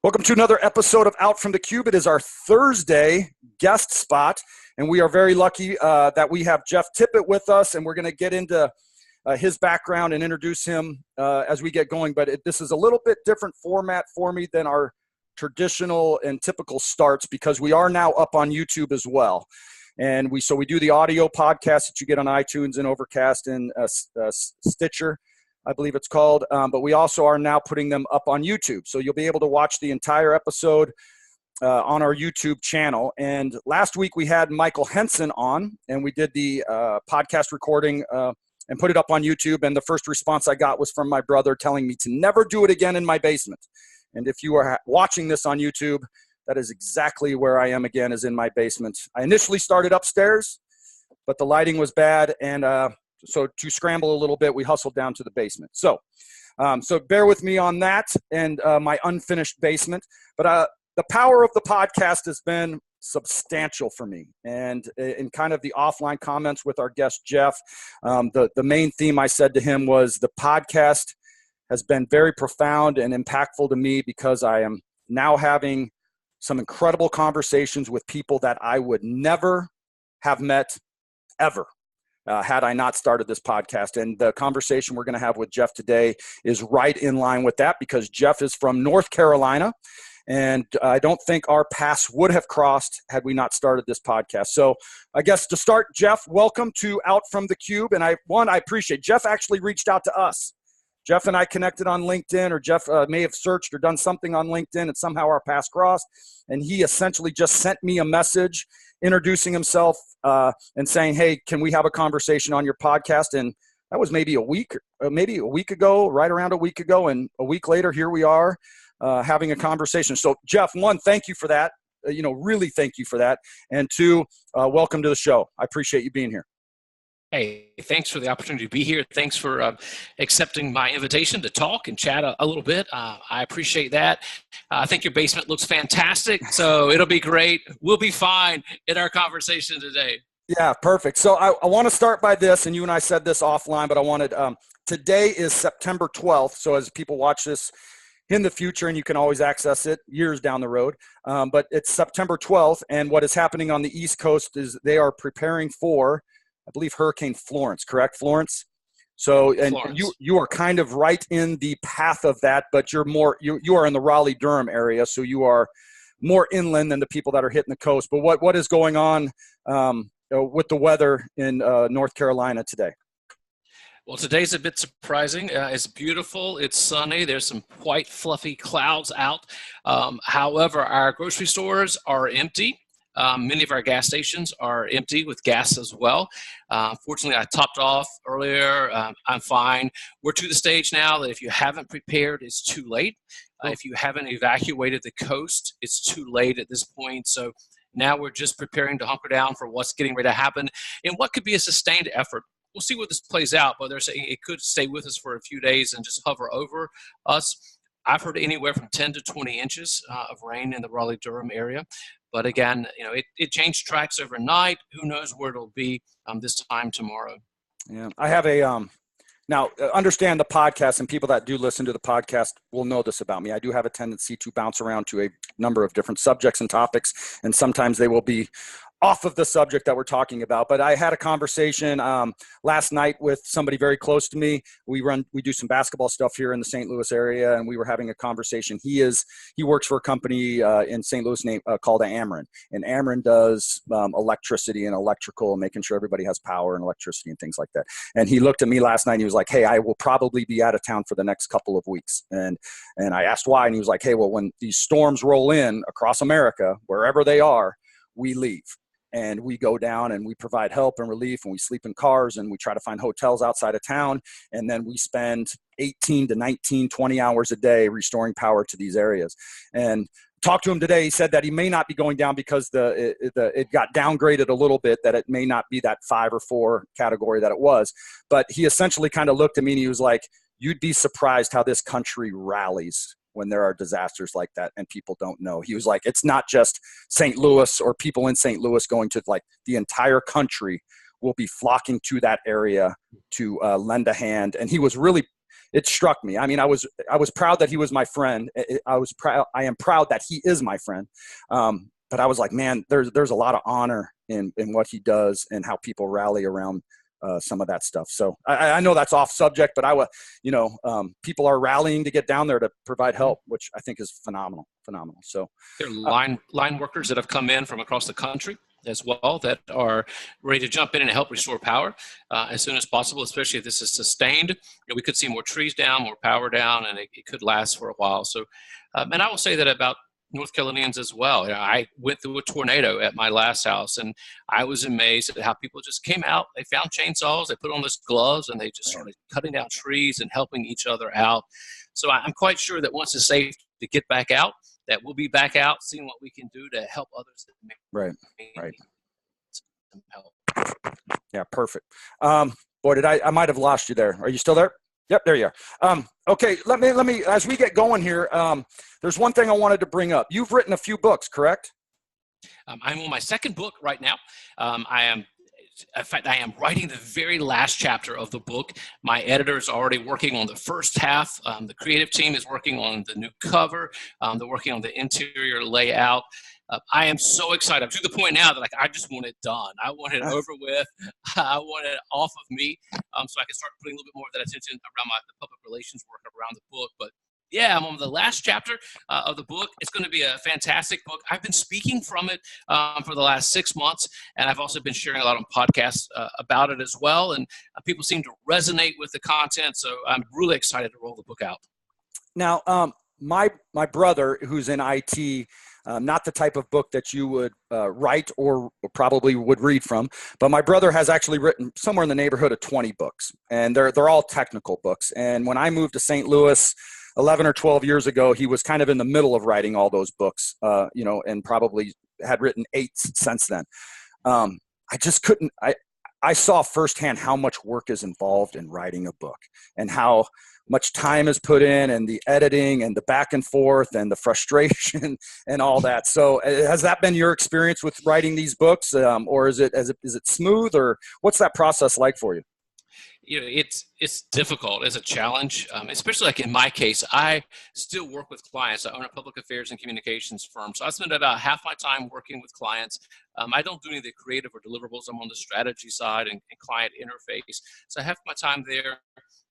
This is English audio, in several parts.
Welcome to another episode of Out from the Cube. It is our Thursday guest spot, and we are very lucky that we have Jeff Tippett with us, and we're going to get into his background and introduce him as we get going. But this is a little bit different format for me than our traditional and typical starts because we are now up on YouTube as well. And we do the audio podcast that you get on iTunes and Overcast and Stitcher, I believe it's called, but we also are now putting them up on YouTube. So you'll be able to watch the entire episode on our YouTube channel. And last week we had Michael Henson on, and we did the podcast recording and put it up on YouTube. And the first response I got was from my brother telling me to never do it again in my basement. And if you are watching this on YouTube, that is exactly where I am again, is in my basement. I initially started upstairs, but the lighting was bad, and so to scramble a little bit, we hustled down to the basement. So bear with me on that and my unfinished basement. But the power of the podcast has been substantial for me. And in kind of the offline comments with our guest, Jeff, the main theme I said to him was the podcast has been very profound and impactful to me because I am now having some incredible conversations with people that I would never have met ever. Had I not started this podcast. And the conversation we're going to have with Jeff today is right in line with that because Jeff is from North Carolina. And I don't think our paths would have crossed had we not started this podcast. So I guess to start, Jeff, welcome to Out from the Cube. And I appreciate Jeff actually reached out to us. Jeff and I connected on LinkedIn, or Jeff may have searched or done something on LinkedIn, and somehow our paths crossed. And he essentially just sent me a message introducing himself and saying, hey, can we have a conversation on your podcast? And that was maybe a week ago, right around a week ago. And a week later, here we are having a conversation. So Jeff, one, thank you for that. Really thank you for that. And two, welcome to the show. I appreciate you being here. Hey, thanks for the opportunity to be here. Thanks for accepting my invitation to talk and chat a little bit. I appreciate that. I think your basement looks fantastic, so it'll be great. We'll be fine in our conversation today. Yeah, perfect. So I want to start by this, and you and I said this offline, but I wanted today is September 12th, so as people watch this in the future, and you can always access it years down the road, but it's September 12th, and what is happening on the East Coast is they are preparing for, I believe, Hurricane Florence, correct, Florence? So, and Florence. you are kind of right in the path of that, but you are in the Raleigh-Durham area, so you are more inland than the people that are hitting the coast. But what is going on with the weather in North Carolina today? Well, today's a bit surprising. It's beautiful. It's sunny. There's some white, fluffy clouds out. However, our grocery stores are empty. Many of our gas stations are empty with gas as well. Fortunately, I topped off earlier. I'm fine. We're to the stage now that if you haven't prepared, it's too late. If you haven't evacuated the coast, it's too late at this point. So now we're just preparing to hunker down for what's getting ready to happen and what could be a sustained effort. We'll see what this plays out, but they're saying it could stay with us for a few days and just hover over us. I've heard anywhere from 10 to 20 inches of rain in the Raleigh-Durham area. But again, it changed tracks overnight. Who knows where it'll be this time tomorrow. Yeah, I have a now understand the podcast, and people that do listen to the podcast will know this about me. I do have a tendency to bounce around to a number of different subjects and topics, and sometimes they will be off of the subject that we're talking about. But I had a conversation last night with somebody very close to me. We do some basketball stuff here in the St. Louis area, and we were having a conversation. He works for a company in St. Louis called Ameren, and Ameren does electricity and electrical, and making sure everybody has power and electricity and things like that. And he looked at me last night and he was like, hey, I will probably be out of town for the next couple of weeks. And I asked why, and he was like, hey, well, when these storms roll in across America, wherever they are, we leave. And we go down and we provide help and relief, and we sleep in cars, and we try to find hotels outside of town. And then we spend 18 to 19, 20 hours a day restoring power to these areas. And talked to him today. He said that he may not be going down because it got downgraded a little bit, that it may not be that 5 or 4 category that it was. But he essentially kind of looked at me and he was like, you'd be surprised how this country rallies when there are disasters like that and people don't know. He was like, it's not just St. Louis or people in St. Louis going to, like, the entire country will be flocking to that area to lend a hand. And he was really it struck me. I mean, I was proud that he was my friend. I am proud that he is my friend. But I was like, man, there's a lot of honor in what he does and how people rally around some of that stuff. So I know that's off subject, but people are rallying to get down there to provide help, which I think is phenomenal. So there are line workers that have come in from across the country as well that are ready to jump in and help restore power as soon as possible, especially if this is sustained. We could see more trees down, more power down, and it could last for a while. So, and I will say that about North Carolinians as well. I went through a tornado at my last house, and I was amazed at how people just came out. They found chainsaws, they put on those gloves, and they just started cutting down trees and helping each other out. So I'm quite sure that once it's safe to get back out, that we'll be back out, seeing what we can do to help others. Right. Some help. Yeah, perfect. Boy, I might have lost you there. Are you still there? Yep, there you are. Okay, let me, as we get going here, there's one thing I wanted to bring up. You've written a few books, correct? I'm on my second book right now. In fact, I am writing the very last chapter of the book. My editor is already working on the first half. The creative team is working on the new cover. They're working on the interior layout. I am so excited. I'm to the point now that I just want it done. I want it over with. I want it off of me, so I can start putting a little bit more of that attention around the public relations work around the book. But yeah, I'm on the last chapter of the book. It's going to be a fantastic book. I've been speaking from it for the last 6 months, and I've also been sharing a lot on podcasts about it as well. And people seem to resonate with the content, so I'm really excited to roll the book out. Now, my brother, who's in IT, not the type of book that you would write or probably would read from, but my brother has actually written somewhere in the neighborhood of 20 books, and they're all technical books. And when I moved to St. Louis 11 or 12 years ago, he was kind of in the middle of writing all those books, and probably had written 8 since then. I just couldn't. I saw firsthand how much work is involved in writing a book and how much time is put in, and the editing and the back and forth and the frustration and all that. So has that been your experience with writing these books, or is it smooth, or what's that process like for you? It's difficult as a challenge, especially like in my case. I still work with clients. I own a public affairs and communications firm, so I spend about half my time working with clients. I don't do any of the creative or deliverables. I'm on the strategy side and client interface. So half my time there,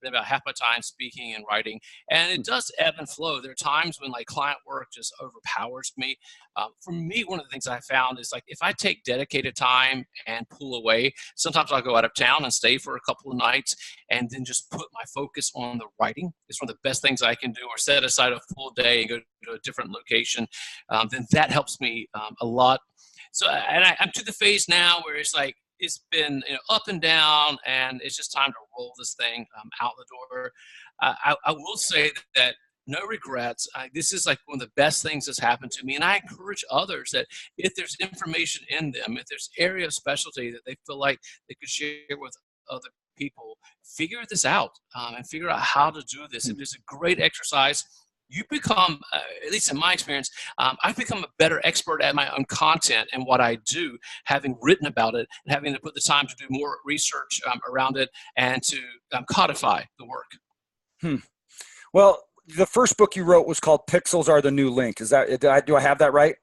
then about half my time speaking and writing. And it does ebb and flow. There are times when client work just overpowers me. For me, one of the things I found is if I take dedicated time and pull away, sometimes I'll go out of town and stay for a couple of nights and then just put my focus on the writing. It's one of the best things I can do, or set aside a full day and go to a different location. Then that helps me a lot. So, and I'm to the phase now where it's been up and down, and it's just time to roll this thing out the door. I will say that no regrets. This is one of the best things that's happened to me, and I encourage others that if there's information in them, if there's area of specialty that they feel like they could share with other people, figure this out and figure out how to do this. It is a great exercise. You become, at least in my experience, I've become a better expert at my own content and what I do, having written about it and having to put the time to do more research around it and to codify the work. Well, the first book you wrote was called Pixels Are the New Link. Do I have that right?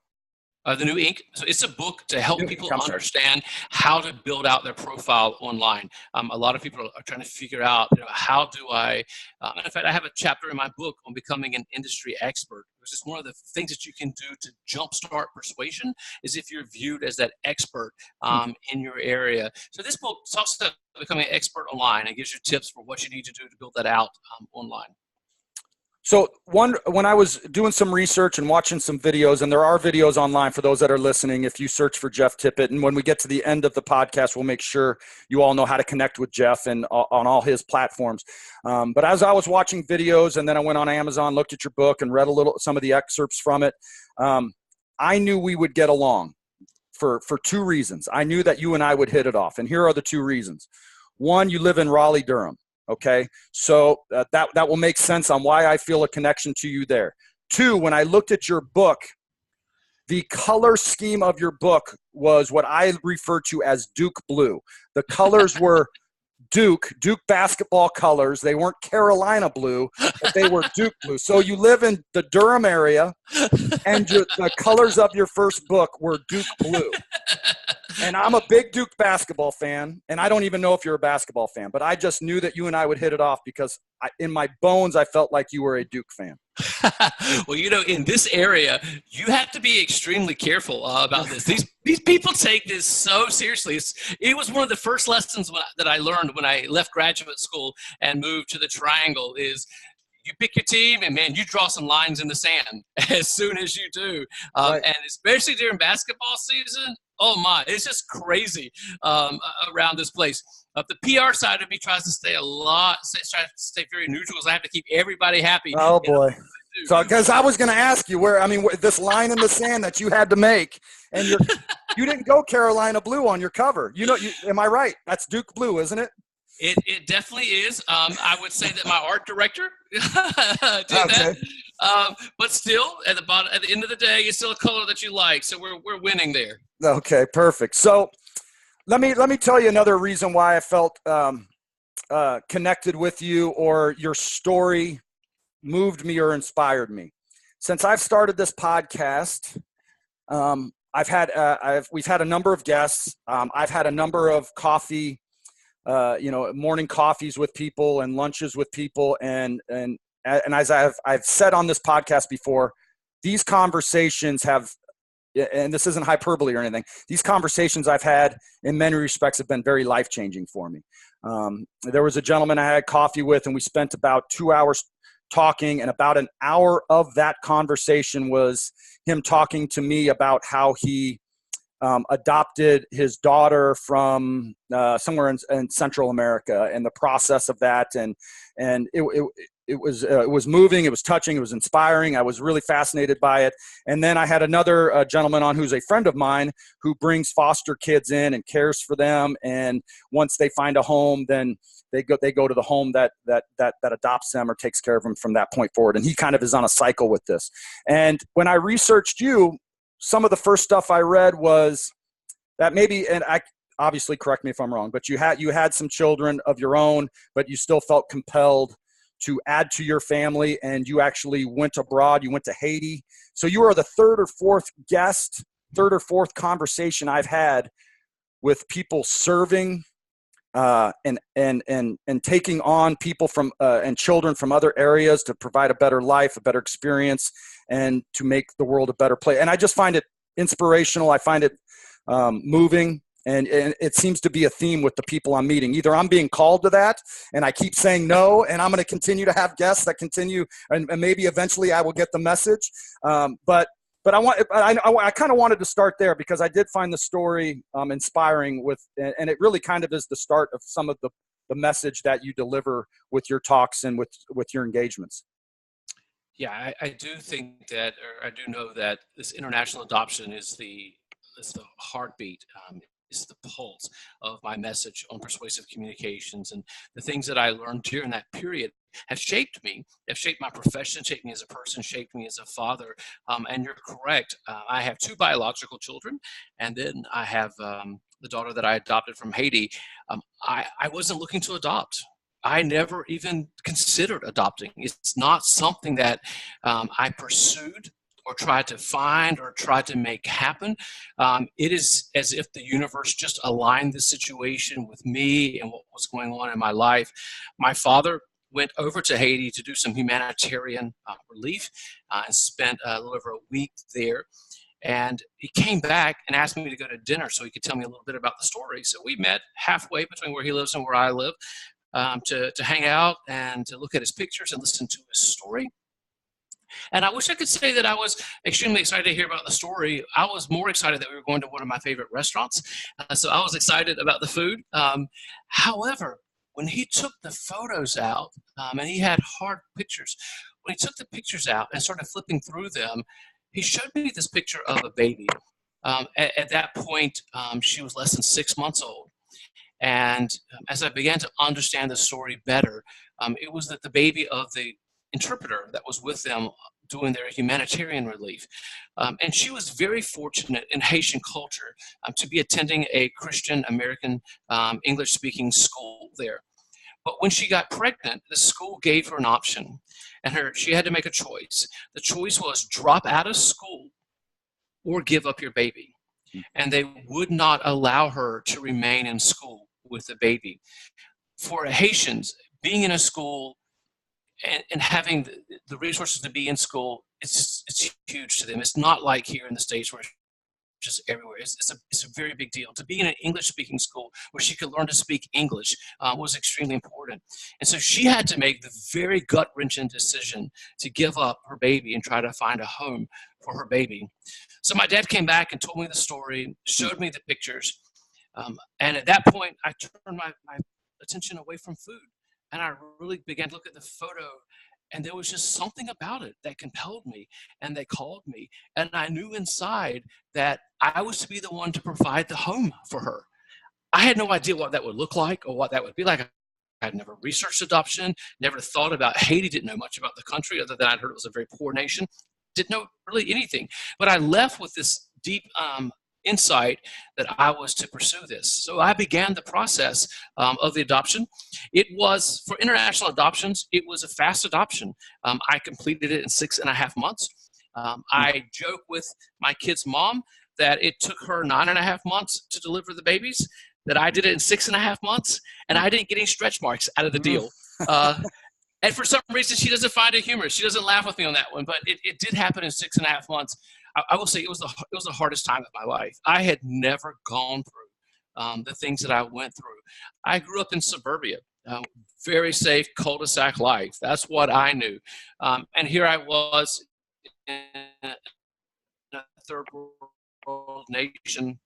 The New Ink. So it's a book to help people understand how to build out their profile online. A lot of people are trying to figure out, how do I, and in fact, I have a chapter in my book on becoming an industry expert. It's just one of the things that you can do to jumpstart persuasion is if you're viewed as that expert in your area. So this book talks about becoming an expert online and gives you tips for what you need to do to build that out online. So when I was doing some research and watching some videos, and there are videos online for those that are listening, if you search for Jeff Tippett, and when we get to the end of the podcast, we'll make sure you all know how to connect with Jeff and on all his platforms. But as I was watching videos, and then I went on Amazon, looked at your book and read some of the excerpts from it, I knew we would get along for 2 reasons. I knew that you and I would hit it off. And here are the 2 reasons. 1, you live in Raleigh, Durham. Okay, so that will make sense on why I feel a connection to you there. 2, when I looked at your book, the color scheme of your book was what I refer to as Duke blue. The colors were Duke basketball colors. They weren't Carolina blue, but they were Duke blue. So you live in the Durham area, and the colors of your first book were Duke blue. And I'm a big Duke basketball fan, and I don't even know if you're a basketball fan, but I just knew that you and I would hit it off because in my bones, I felt like you were a Duke fan. Well, in this area, you have to be extremely careful about this. These people take this so seriously. It was one of the first lessons that I learned when I left graduate school and moved to the Triangle is you pick your team and, man, you draw some lines in the sand as soon as you do. Right. And especially during basketball season, oh, my, it's just crazy around this place. The PR side of me tries to stay tries to stay very neutral because I have to keep everybody happy. Oh, boy. So, because I was going to ask you this line in the sand that you had to make, and you didn't go Carolina blue on your cover. Am I right? That's Duke blue, isn't it? It definitely is. I would say that my art director did that. But still, at the end of the day, it's still a color that you like. So we're winning there. Okay, perfect. So let me tell you another reason why I felt connected with you, or your story moved me or inspired me. Since I've started this podcast, we've had a number of guests. I've had a number of coffee. Morning coffees with people and lunches with people. And as I've said on this podcast before, these conversations have, and this isn't hyperbole or anything, these conversations I've had in many respects have been very life-changing for me. There was a gentleman I had coffee with, and we spent about 2 hours talking, and about an hour of that conversation was him talking to me about how he adopted his daughter from somewhere in Central America, and the process of that, and it was moving, it was touching, it was inspiring. I was really fascinated by it. And then I had another gentleman on who's a friend of mine who brings foster kids in and cares for them, and once they find a home, then they go to the home that adopts them or takes care of them from that point forward. And he kind of is on a cycle with this. And when I researched you, some of the first stuff I read was that maybe, and I obviously correct me if I'm wrong, but you had some children of your own, but you still felt compelled to add to your family, and you actually went abroad. You went to Haiti. So you are the third or fourth conversation I've had with people serving and taking on people from and children from other areas to provide a better life, a better experience, and to make the world a better place. And I just find it inspirational. I find it moving, and it seems to be a theme with the people I'm meeting. Either I'm being called to that, and I keep saying no, and I'm going to continue to have guests that continue, and maybe eventually I will get the message. But I kind of wanted to start there because I did find the story inspiring, and it really kind of is the start of some of the message that you deliver with your talks and with your engagements. Yeah, I do think that, or I do know that this international adoption is the heartbeat, is the pulse of my message on persuasive communications. And the things that I learned during that period have shaped me, have shaped my profession, shaped me as a person, shaped me as a father. And you're correct. I have 2 biological children, and then I have the daughter that I adopted from Haiti. I wasn't looking to adopt. I never even considered adopting. It's not something that I pursued or tried to find or tried to make happen. It is as if the universe just aligned the situation with me and what was going on in my life. My father went over to Haiti to do some humanitarian relief and spent a little over a week there. And he came back and asked me to go to dinner so he could tell me a little bit about the story. So we met halfway between where he lives and where I live to hang out and to look at his pictures and listen to his story. And I wish I could say that I was extremely excited to hear about the story. I was more excited that we were going to one of my favorite restaurants. So I was excited about the food. However, when he took the photos out, and he had hard pictures, when he took the pictures out and started flipping through them, he showed me this picture of a baby. At that point, she was less than 6 months old. And as I began to understand the story better, it was that the baby of the interpreter that was with them doing their humanitarian relief. And she was very fortunate in Haitian culture to be attending a Christian American English-speaking school there. But when she got pregnant, the school gave her an option, and she had to make a choice. The choice was drop out of school or give up your baby. And they would not allow her to remain in school with the baby. For Haitians, being in a school and having the resources to be in school, it's huge to them. It's not like here in the States where just everywhere. It's a very big deal. To be in an English-speaking school where she could learn to speak English was extremely important. And so she had to make the very gut-wrenching decision to give up her baby and try to find a home for her baby. So my dad came back and told me the story, showed me the pictures, and at that point, I turned my attention away from food, and I really began to look at the photo. And there was just something about it that compelled me, and they called me. And I knew inside that I was to be the one to provide the home for her. I had no idea what that would look like or what that would be like. I had never researched adoption, never thought about Haiti, didn't know much about the country other than I'd heard it was a very poor nation, didn't know really anything. But I left with this deep insight that I was to pursue this. So I began the process of the adoption. It was, for international adoptions, it was a fast adoption. I completed it in 6.5 months. I joke with my kid's mom that it took her 9.5 months to deliver the babies, that I did it in 6.5 months, and I didn't get any stretch marks out of the deal. And for some reason, she doesn't find it humorous. She doesn't laugh with me on that one, but it did happen in 6.5 months. I will say it was the hardest time of my life. I had never gone through the things that I went through. I grew up in suburbia, very safe cul-de-sac life. That's what I knew. And here I was in a third world nation.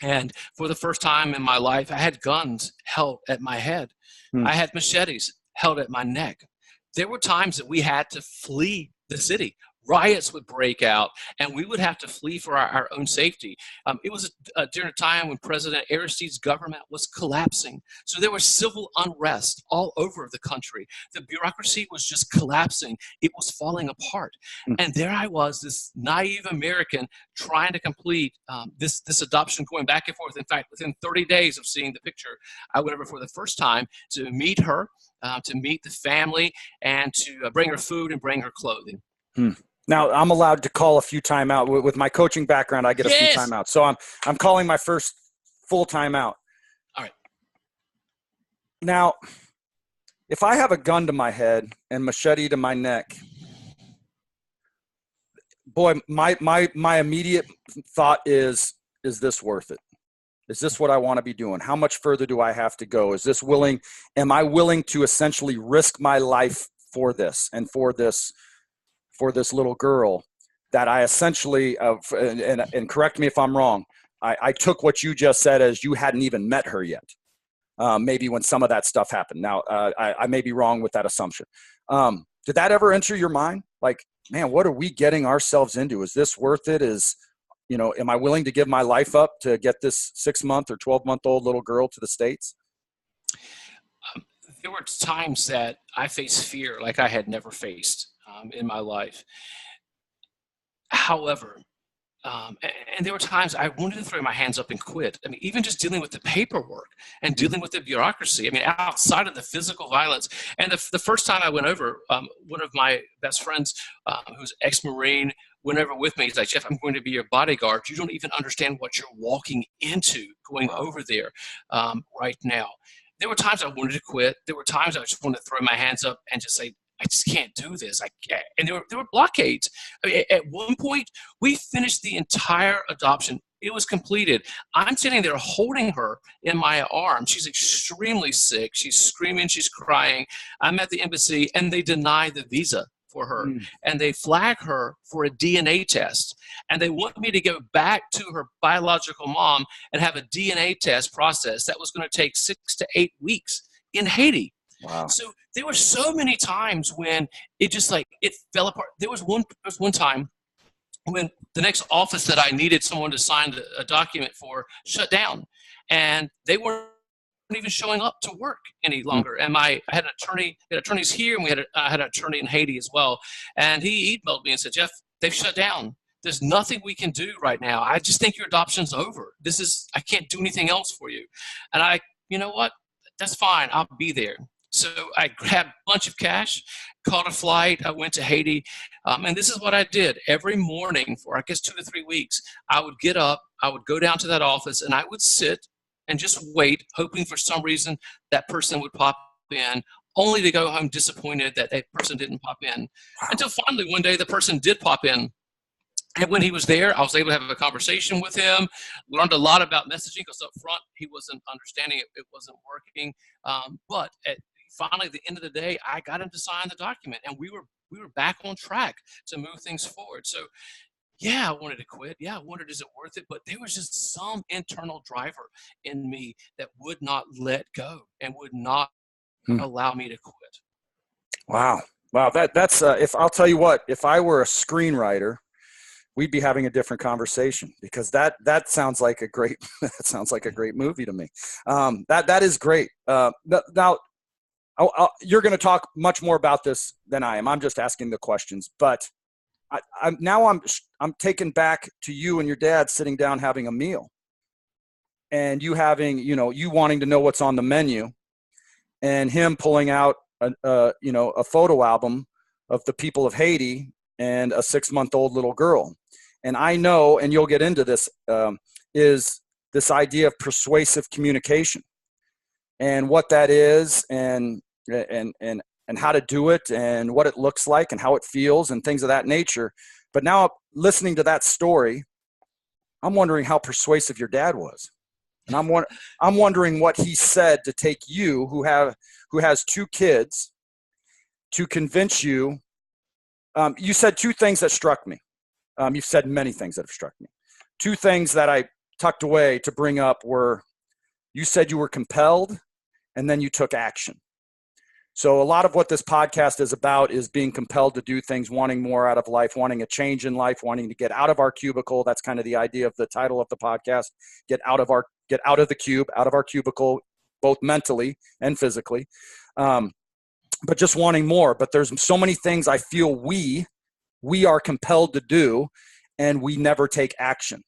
And for the first time in my life, I had guns held at my head. I had machetes held at my neck. There were times that we had to flee the city. Riots would break out, and we would have to flee for our own safety. It was during a time when President Aristide's government was collapsing. So there was civil unrest all over the country. The bureaucracy was just collapsing. It was falling apart. And there I was, this naive American, trying to complete this adoption, going back and forth. In fact, within 30 days of seeing the picture, I went over for the first time to meet her, to meet the family, and to bring her food and bring her clothing. Now, I'm allowed to call a few timeout. With my coaching background, I get a few timeouts. So I'm calling my first full timeout. All right. Now, if I have a gun to my head and machete to my neck, boy, my immediate thought is this worth it? Is this what I want to be doing? How much further do I have to go? Am I willing to essentially risk my life for this and for this little girl that I essentially, and correct me if I'm wrong, I took what you just said as you hadn't even met her yet, maybe when some of that stuff happened. Now, I may be wrong with that assumption. Did that ever enter your mind? Like, man, what are we getting ourselves into? Is this worth it? Am I willing to give my life up to get this 6-month or 12-month-old little girl to the States? There were times that I faced fear like I had never faced in my life. However, and there were times I wanted to throw my hands up and quit. I mean, even just dealing with the paperwork and dealing with the bureaucracy. I mean, outside of the physical violence. And the first time I went over, one of my best friends, who's ex-Marine, went over with me. He's like, Jeff, I'm going to be your bodyguard. You don't even understand what you're walking into going over there right now. There were times I wanted to quit. There were times I just wanted to throw my hands up and just say, I just can't do this. I can't. And there were blockades. I mean, at one point, we finished the entire adoption. It was completed. I'm sitting there holding her in my arms. She's extremely sick. She's screaming. She's crying. I'm at the embassy, and they deny the visa for her. And they flag her for a DNA test. And they want me to go back to her biological mom and have a DNA test process that was going to take 6 to 8 weeks in Haiti. Wow. So there were so many times when it just it fell apart. There was one time when the next office that I needed someone to sign a document for shut down, and they weren't even showing up to work any longer. And I had an attorney, we had attorneys here, and I had an attorney in Haiti as well. And he emailed me and said, Jeff, they've shut down. There's nothing we can do right now. I just think your adoption's over. I can't do anything else for you. And you know what? That's fine. I'll be there. So I grabbed a bunch of cash, caught a flight. I went to Haiti. And this is what I did. Every morning for, I guess, 2 to 3 weeks, I would get up, I would go down to that office, and I would sit and just wait, hoping for some reason that person would pop in, only to go home disappointed that that person didn't pop in. Until finally one day the person did pop in. And when he was there, I was able to have a conversation with him, learned a lot about messaging, because up front he wasn't understanding it, it wasn't working. But finally, at the end of the day, I got him to sign the document, and we were back on track to move things forward. So yeah, I wanted to quit. Yeah, I wondered, is it worth it? But there was just some internal driver in me that would not let go and would not allow me to quit. Wow. That's if I'll tell you what, if I were a screenwriter, we'd be having a different conversation, because that sounds like a great that sounds like a great movie to me. That is great. Now, you're going to talk much more about this than I am. I'm just asking the questions, but I'm taken back to you and your dad sitting down having a meal, and you having, you wanting to know what's on the menu, and him pulling out a photo album of the people of Haiti and a 6-month-old little girl. And I know, and you'll get into this, is this idea of persuasive communication, and what that is, and how to do it, and what it looks like, and how it feels, and things of that nature. But now, listening to that story, I'm wondering how persuasive your dad was. And I'm wondering what he said to take you, who has 2 kids, to convince you. You said 2 things that struck me. You've said many things that have struck me. 2 things that I tucked away to bring up were, you said you were compelled, and then you took action. So a lot of what this podcast is about is being compelled to do things, wanting more out of life, wanting a change in life, wanting to get out of our cubicle. That's kind of the idea of the title of the podcast: get out of the cube, out of our cubicle, both mentally and physically. But just wanting more. But there's so many things I feel we are compelled to do, and we never take action.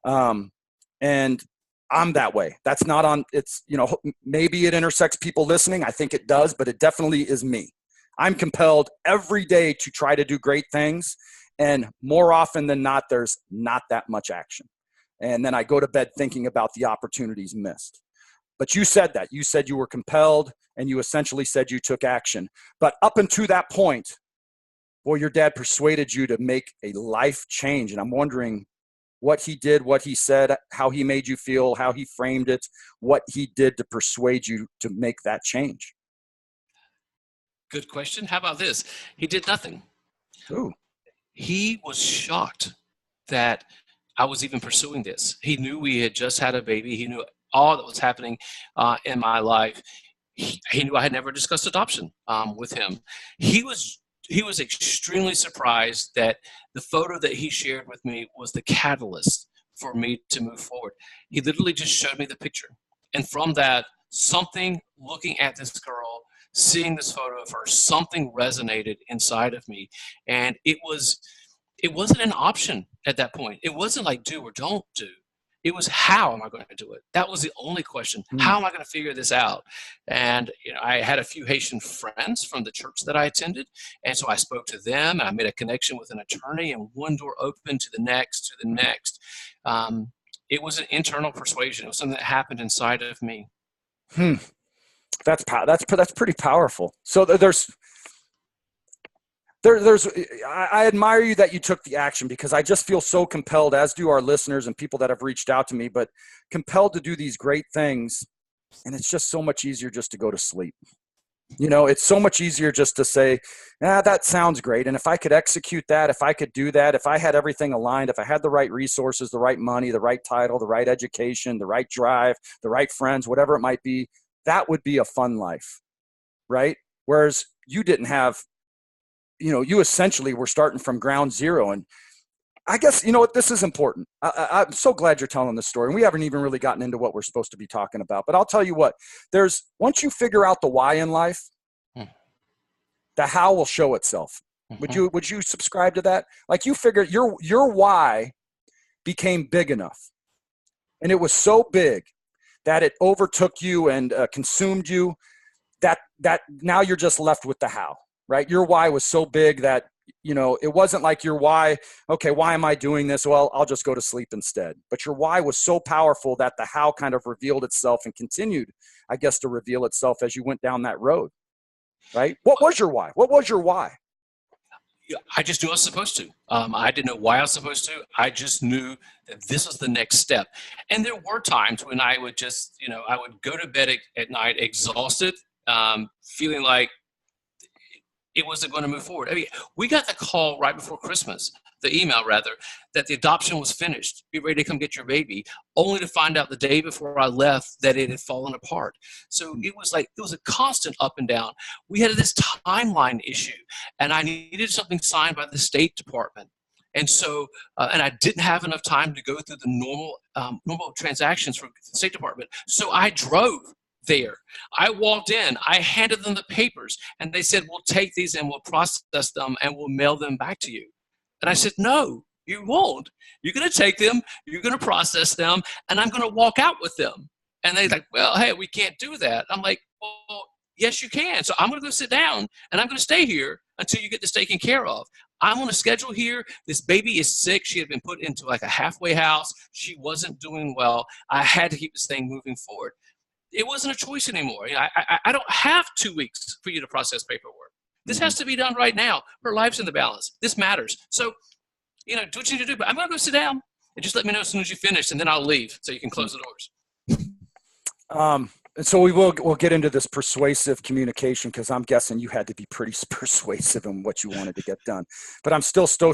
And I'm that way. That's not on, it's, maybe it intersects people listening. I think it does, but it definitely is me. I'm compelled every day to try to do great things. And more often than not, there's not that much action. And then I go to bed thinking about the opportunities missed. But you said that. You said you were compelled, and you essentially said you took action. But up until that point, boy, your dad persuaded you to make a life change. And I'm wondering what he did, what he said, how he made you feel, how he framed it, what he did to persuade you to make that change. Good question. How about this? He did nothing. Ooh. He was shocked that I was even pursuing this. He knew we had just had a baby. He knew all that was happening in my life. He knew I had never discussed adoption with him. He was extremely surprised that the photo that he shared with me was the catalyst for me to move forward. He literally just showed me the picture. And from that, something, looking at this girl, seeing this photo of her, something resonated inside of me. And it wasn't an option at that point. It wasn't like do or don't do. It was, how am I going to do it? That was the only question. How am I going to figure this out? And I had a few Haitian friends from the church that I attended. And so I spoke to them, and I made a connection with an attorney, and one door opened to the next, It was an internal persuasion. It was something that happened inside of me. That's pretty powerful. So I admire you that you took the action, because I just feel so compelled, as do our listeners and people that have reached out to me, but compelled to do these great things. And it's just so much easier just to go to sleep. It's so much easier just to say, that sounds great. And if I could execute that, if I could do that, if I had everything aligned, if I had the right resources, the right money, the right title, the right education, the right drive, the right friends, whatever it might be, that would be a fun life, right? Whereas you didn't have, you essentially were starting from ground zero. And I guess, you know what, this is important. I'm so glad you're telling this story. And we haven't even really gotten into what we're supposed to be talking about. But I'll tell you what, once you figure out the why in life, the how will show itself. Would you subscribe to that? Like, you figure your why became big enough. And it was so big that it overtook you and consumed you, that now you're just left with the how, right? Your why was so big that, you know, it wasn't like your why, okay, why am I doing this? Well, I'll just go to sleep instead. But your why was so powerful that the how kind of revealed itself and continued, I guess, to reveal itself as you went down that road, right? What was your why? What was your why? I just knew I was supposed to. I didn't know why I was supposed to. I just knew that this was the next step. And there were times when I would just, you know, I would go to bed at night exhausted, feeling like it wasn't going to move forward. I mean, we got the call right before Christmas, the email rather, that the adoption was finished. Be ready to come get your baby, only to find out the day before I left that it had fallen apart. So it was a constant up and down. We had this timeline issue, and I needed something signed by the State Department. And so, and I didn't have enough time to go through the normal transactions for the State Department. So I drove there. I walked in, I handed them the papers, and they said, we'll take these and we'll process them and we'll mail them back to you. And I said, no, you won't. You're going to take them, you're going to process them, and I'm going to walk out with them. And they're like, well, hey, we can't do that. I'm like, well, yes, you can. So I'm going to go sit down, and I'm going to stay here until you get this taken care of. I'm on a schedule here. This baby is sick. She had been put into like a halfway house. She wasn't doing well. I had to keep this thing moving forward. It wasn't a choice anymore. I don't have 2 weeks for you to process paperwork. This has to be done right now. Her life's in the balance. This matters. So, you know, do what you need to do. But I'm going to go sit down and just let me know as soon as you finish, and then I'll leave so you can close the doors. And so we'll get into this persuasive communication, because I'm guessing you had to be pretty persuasive in what you wanted to get done. But I'm still so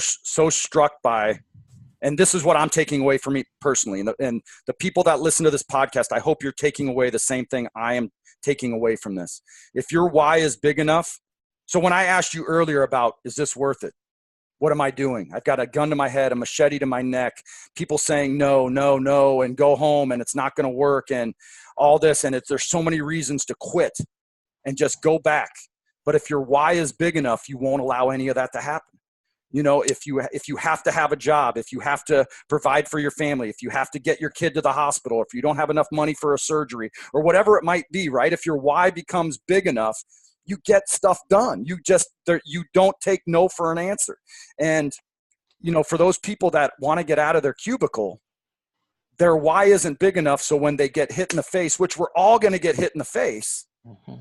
struck by, and this is what I'm taking away from me personally. And the people that listen to this podcast, I hope you're taking away the same thing I am taking away from this. If your why is big enough. So when I asked you earlier about, is this worth it? What am I doing? I've got a gun to my head, a machete to my neck, people saying no, no, no, and go home, and it's not going to work, and all this. And there's so many reasons to quit and just go back. But if your why is big enough, you won't allow any of that to happen. You know, if you have to have a job, if you have to provide for your family, if you have to get your kid to the hospital, if you don't have enough money for a surgery or whatever it might be, right? If your why becomes big enough, you get stuff done. You don't take no for an answer. And, you know, for those people that want to get out of their cubicle, their why isn't big enough. So when they get hit in the face, which we're all going to get hit in the face,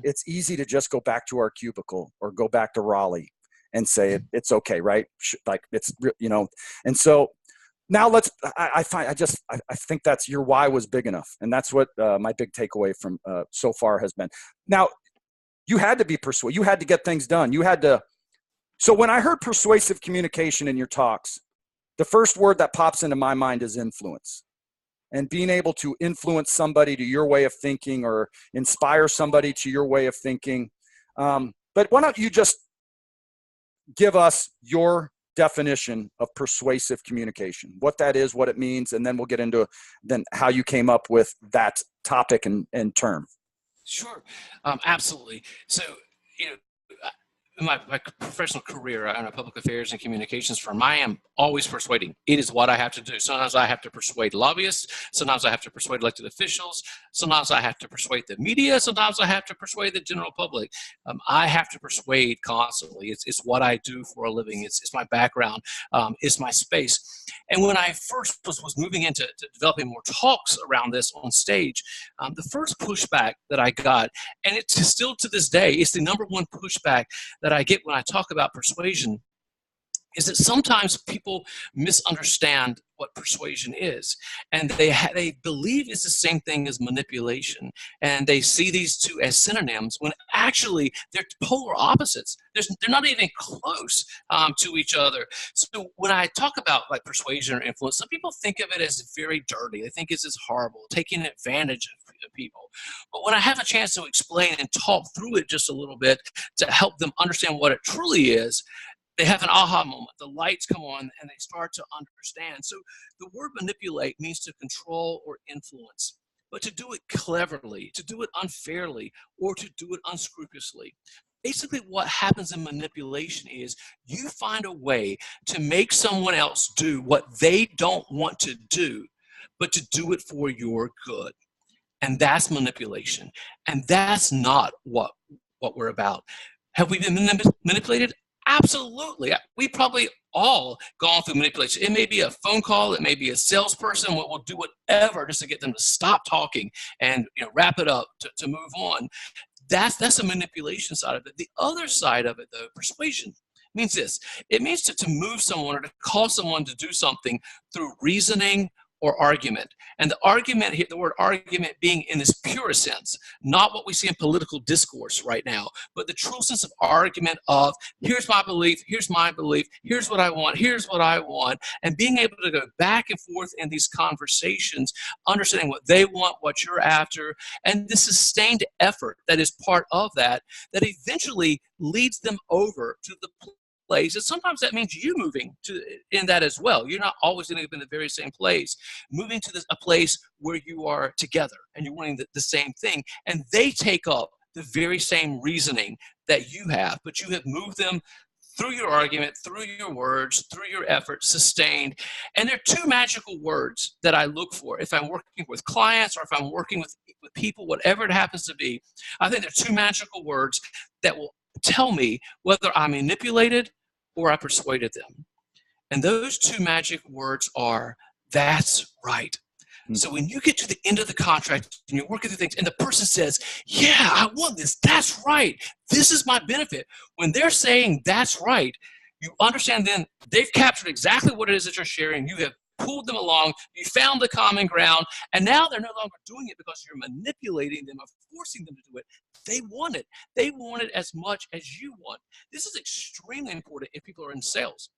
it's easy to just go back to our cubicle or go back to Raleigh and say it's okay, right? Like, it's, you know. And so now I think that's your why was big enough. And that's what my big takeaway from so far has been. Now, you had to be persuasive. You had to get things done. So when I heard persuasive communication in your talks, the first word that pops into my mind is influence. And being able to influence somebody to your way of thinking or inspire somebody to your way of thinking. But why don't you just give us your definition of persuasive communication, what that is, what it means, and then we'll get into then how you came up with that topic and term. Sure, absolutely. So, you know, in my professional career, I'm a public affairs and communications firm. I am always persuading. It is what I have to do. Sometimes I have to persuade lobbyists. Sometimes I have to persuade elected officials. Sometimes I have to persuade the media. Sometimes I have to persuade the general public. I have to persuade constantly. It's what I do for a living. It's my background. It's my space. And when I first was moving into developing more talks around this on stage, the first pushback that I got, and it's still to this day, it's the number one pushback that I get when I talk about persuasion, is that sometimes people misunderstand what persuasion is. And they believe it's the same thing as manipulation. And they see these two as synonyms when actually they're polar opposites. They're not even close to each other. So when I talk about like persuasion or influence, some people think of it as very dirty. They think it's as horrible, taking advantage of people. But when I have a chance to explain and talk through it just a little bit to help them understand what it truly is, They have an aha moment. The lights come on and they start to understand. So the word manipulate means to control or influence, but to do it cleverly, to do it unfairly, or to do it unscrupulously. Basically, what happens in manipulation is you find a way to make someone else do what they don't want to do, but to do it for your good. And that's manipulation. And that's not what we're about. Have we been manipulated? Absolutely. We probably all gone through manipulation. It may be a phone call, it may be a salesperson. We'll do whatever just to get them to stop talking and wrap it up to move on. That's a manipulation side of it. The other side of it, though, persuasion, means this. It means to move someone or to cause someone to do something through reasoning or argument. And the argument here, the word argument being in this purest sense, not what we see in political discourse right now, but the true sense of argument of here's my belief, here's my belief, here's what I want, here's what I want, and being able to go back and forth in these conversations, understanding what they want, what you're after, and the sustained effort that is part of that eventually leads them over to the place. And sometimes that means you moving in that as well. You're not always going to be in the very same place. Moving to a place where you are together and you're wanting the same thing, and they take up the very same reasoning that you have, but you have moved them through your argument, through your words, through your effort, sustained. And there are two magical words that I look for if I'm working with clients or if I'm working with people, whatever it happens to be. I think there are two magical words that will tell me whether I manipulated or I persuaded them. And those two magic words are, that's right. So when you get to the end of the contract and you're working through things and the person says, yeah, I want this, that's right, this is my benefit. When they're saying that's right, you understand then they've captured exactly what it is that you're sharing. You have pulled them along, you found the common ground, and now they're no longer doing it because you're manipulating them or forcing them to do it. They want it. They want it as much as you want. This is extremely important if people are in sales.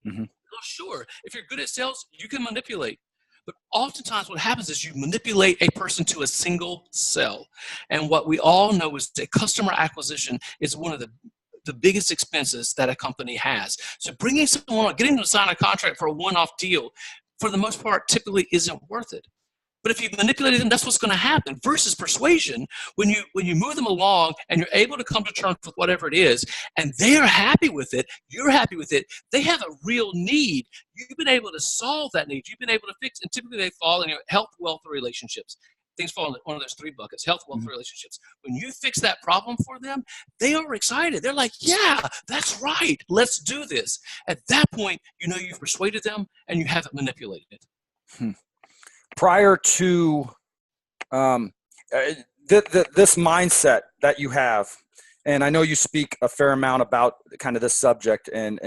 Mm-hmm. Well, sure, if you're good at sales, you can manipulate. But oftentimes what happens is you manipulate a person to a single sell. And what we all know is that customer acquisition is one of the biggest expenses that a company has. So bringing someone on, getting them to sign a contract for a one-off deal, for the most part, typically isn't worth it. But if you manipulate them, that's what's going to happen. Versus persuasion, when you move them along and you're able to come to terms with whatever it is, and they are happy with it, you're happy with it, they have a real need. You've been able to solve that need. You've been able to fix, and typically they fall in your health, wealth, or relationships. Things fall in one of those three buckets: health, wealth, relationships. When you fix that problem for them, they are excited. They're like, yeah, that's right. Let's do this. At that point, you know you've persuaded them and you haven't manipulated. Prior to this mindset that you have, and I know you speak a fair amount about kind of this subject and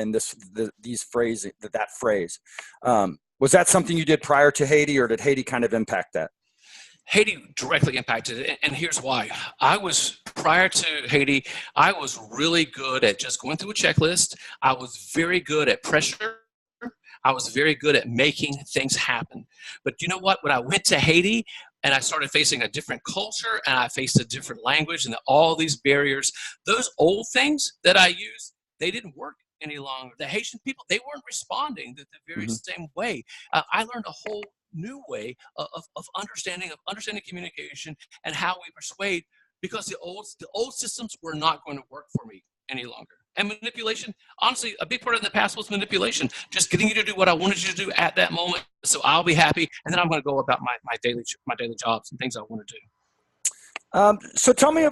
these phrases, that phrase, was that something you did prior to Haiti, or did Haiti kind of impact that? Haiti directly impacted it, and here's why. Prior to Haiti, I was really good at just going through a checklist. I was very good at pressure. I was very good at making things happen. But you know what? When I went to Haiti and I started facing a different culture and I faced a different language and all these barriers, those old things that I used, they didn't work any longer. The Haitian people, they weren't responding the very same way. I learned a whole new way of understanding communication and how we persuade, because the old systems were not going to work for me any longer. And manipulation, honestly, a big part of the past was manipulation, just getting you to do what I wanted you to do at that moment, so I'll be happy, and then I'm going to go about my daily jobs and things I want to do. So tell me,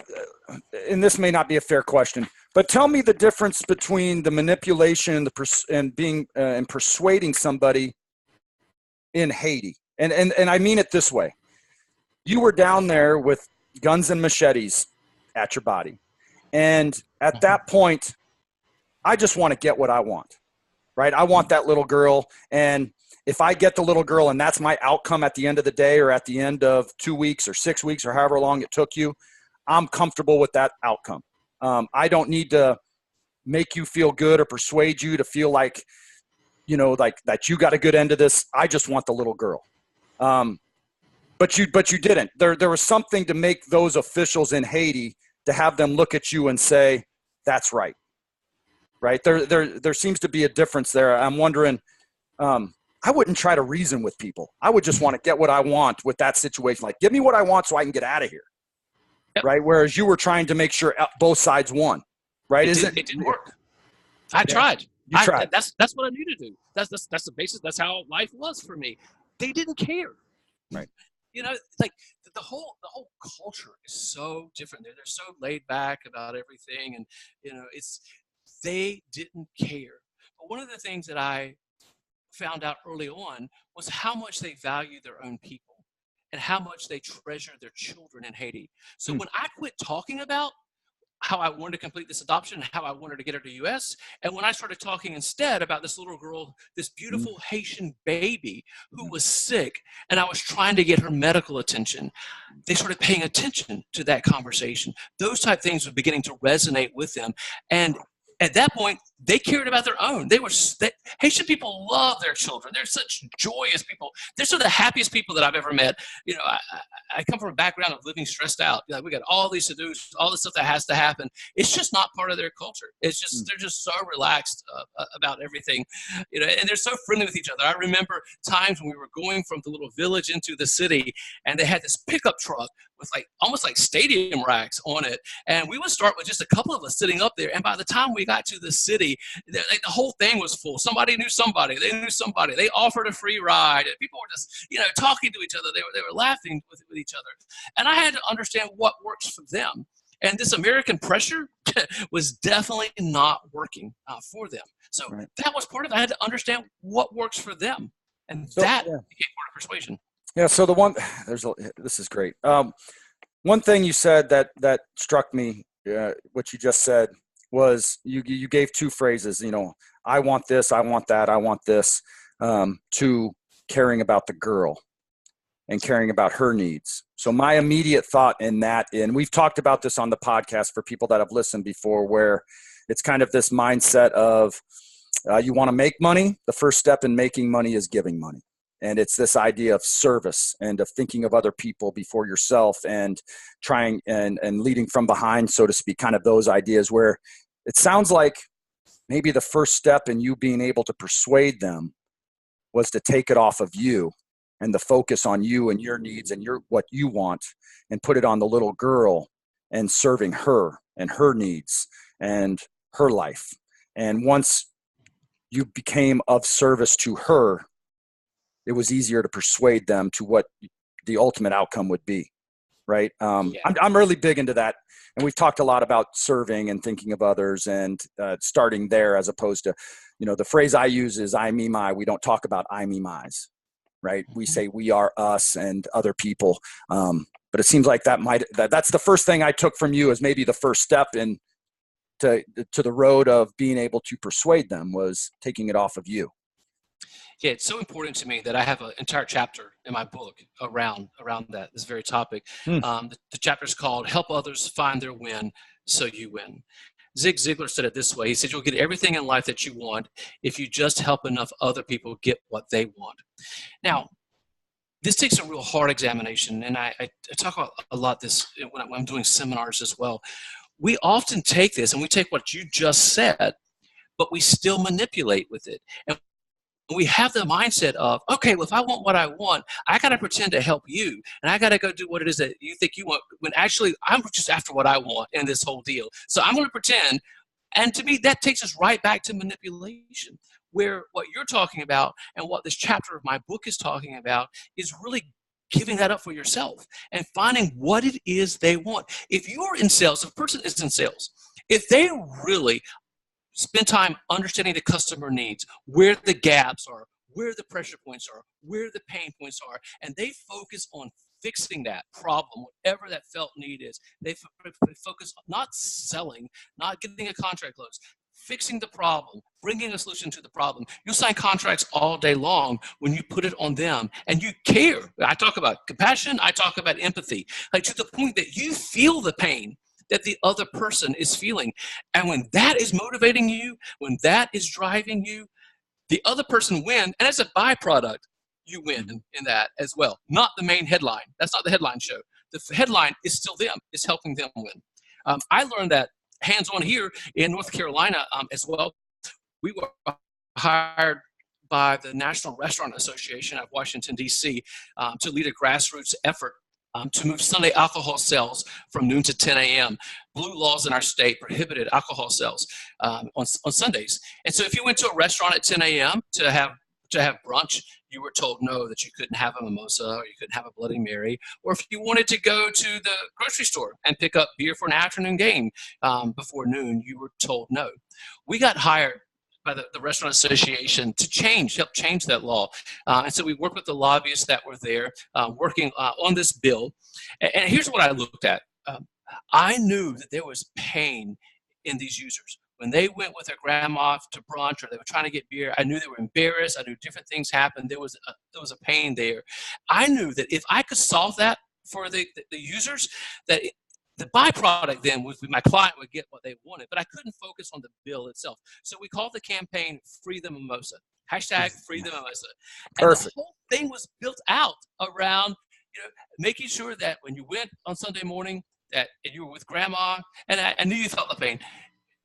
and this may not be a fair question, but tell me the difference between the manipulation and persuading somebody in Haiti. And I mean it this way. You were down there with guns and machetes at your body. And at that point, I just want to get what I want, right? I want that little girl. And if I get the little girl and that's my outcome at the end of the day, or at the end of 2 weeks or 6 weeks or however long it took you, I'm comfortable with that outcome. I don't need to make you feel good or persuade you to feel like, like that you got a good end of this. I just want the little girl. But you didn't. There was something to make those officials in Haiti, to have them look at you and say, that's right. right? There seems to be a difference there. I'm wondering, I wouldn't try to reason with people. I would just want to get what I want with that situation. Like, give me what I want so I can get out of here. Yep. Right. Whereas you were trying to make sure both sides won. Right. It didn't work. I tried. You tried. That's what I needed to do. That's the basis. That's how life was for me. They didn't care. Right. You know, like the whole culture is so different. They're so laid back about everything, and you know, they didn't care. But one of the things that I found out early on was how much they value their own people and how much they treasure their children in Haiti. So when I quit talking about how I wanted to complete this adoption and how I wanted to get her to the U.S., and when I started talking instead about this little girl, this beautiful Haitian baby who was sick, and I was trying to get her medical attention, they started paying attention to that conversation. Those type of things were beginning to resonate with them. And at that point, they cared about their own. Haitian people love their children. They're such joyous people. They're some of the happiest people that I've ever met. You know, I come from a background of living stressed out. Like, we got all these to-dos, all this stuff that has to happen. It's just not part of their culture. It's just they're just so relaxed about everything. You know, and they're so friendly with each other. I remember times when we were going from the little village into the city, and they had this pickup truck with almost like stadium racks on it. And we would start with just a couple of us sitting up there. And by the time we got to the city, the whole thing was full. Somebody knew somebody. They knew somebody. They offered a free ride. And people were just, you know, talking to each other. They were laughing with each other. And I had to understand what works for them. And this American pressure was definitely not working for them. So that was part of it. I had to understand what works for them. And that became part of persuasion. Yeah. So this is great. One thing you said that struck me, what you just said, was you gave two phrases. You know, I want this, I want that, I want this. To caring about the girl and caring about her needs. So my immediate thought in that, and we've talked about this on the podcast for people that have listened before, where it's kind of this mindset of you want to make money. The first step in making money is giving money. And it's this idea of service and of thinking of other people before yourself and trying and leading from behind, so to speak, kind of those ideas where it sounds like maybe the first step in you being able to persuade them was to take it off of you and the focus on you and your needs and what you want, and put it on the little girl and serving her and her needs and her life. And once you became of service to her, it was easier to persuade them to what the ultimate outcome would be. Right. I'm really big into that. And we've talked a lot about serving and thinking of others and starting there, as opposed to, you know, the phrase I use is I, me, my. We don't talk about I, me, my's. Right. We say we are us and other people. But it seems like that's the first thing I took from you as maybe the first step in to the road of being able to persuade them, was taking it off of you. Yeah, it's so important to me that I have an entire chapter in my book around this very topic. The chapter is called "Help Others Find Their Win So You Win." Zig Ziglar said it this way. He said, "You'll get everything in life that you want if you just help enough other people get what they want." Now, this takes a real hard examination, and I talk about a lot this when I'm doing seminars as well. We often take this and we take what you just said, but we still manipulate with it. And we have the mindset of, okay, well, if I want what I want, I got to pretend to help you. And I got to go do what it is that you think you want, when actually I'm just after what I want in this whole deal. So I'm going to pretend. And to me, that takes us right back to manipulation, where what you're talking about and what this chapter of my book is talking about is really giving that up for yourself and finding what it is they want. If you're in sales, if a person is in sales, if they really spend time understanding the customer needs, where the gaps are, where the pressure points are, where the pain points are, and they focus on fixing that problem, whatever that felt need is. They focus on not selling, not getting a contract closed, fixing the problem, bringing a solution to the problem. You'll sign contracts all day long when you put it on them and you care. I talk about compassion. I talk about empathy, like to the point that you feel the pain that the other person is feeling. And when that is motivating you, when that is driving you, the other person wins. And as a byproduct, you win in that as well. Not the main headline. That's not the headline show. The headline is still them. It's helping them win. I learned that hands-on here in North Carolina as well. We were hired by the National Restaurant Association of Washington, D.C. To lead a grassroots effort to move Sunday alcohol sales from noon to 10 a.m. Blue laws in our state prohibited alcohol sales on Sundays. And so if you went to a restaurant at 10 a.m. to have brunch, you were told no, that you couldn't have a mimosa or you couldn't have a Bloody Mary. Or if you wanted to go to the grocery store and pick up beer for an afternoon game before noon, you were told no. We got hired by the Restaurant Association to help change that law. And so we worked with the lobbyists that were there working on this bill. And here's what I looked at. I knew that there was pain in these users. When they went with their grandma to brunch or they were trying to get beer, I knew they were embarrassed. I knew different things happened. There was a pain there. I knew that if I could solve that for the users, that the byproduct then would be my client would get what they wanted, but I couldn't focus on the bill itself. So we called the campaign Free the Mimosa, #Free the Mimosa. And the whole thing was built out around making sure that when you went on Sunday morning that you were with grandma, and I knew you felt the pain,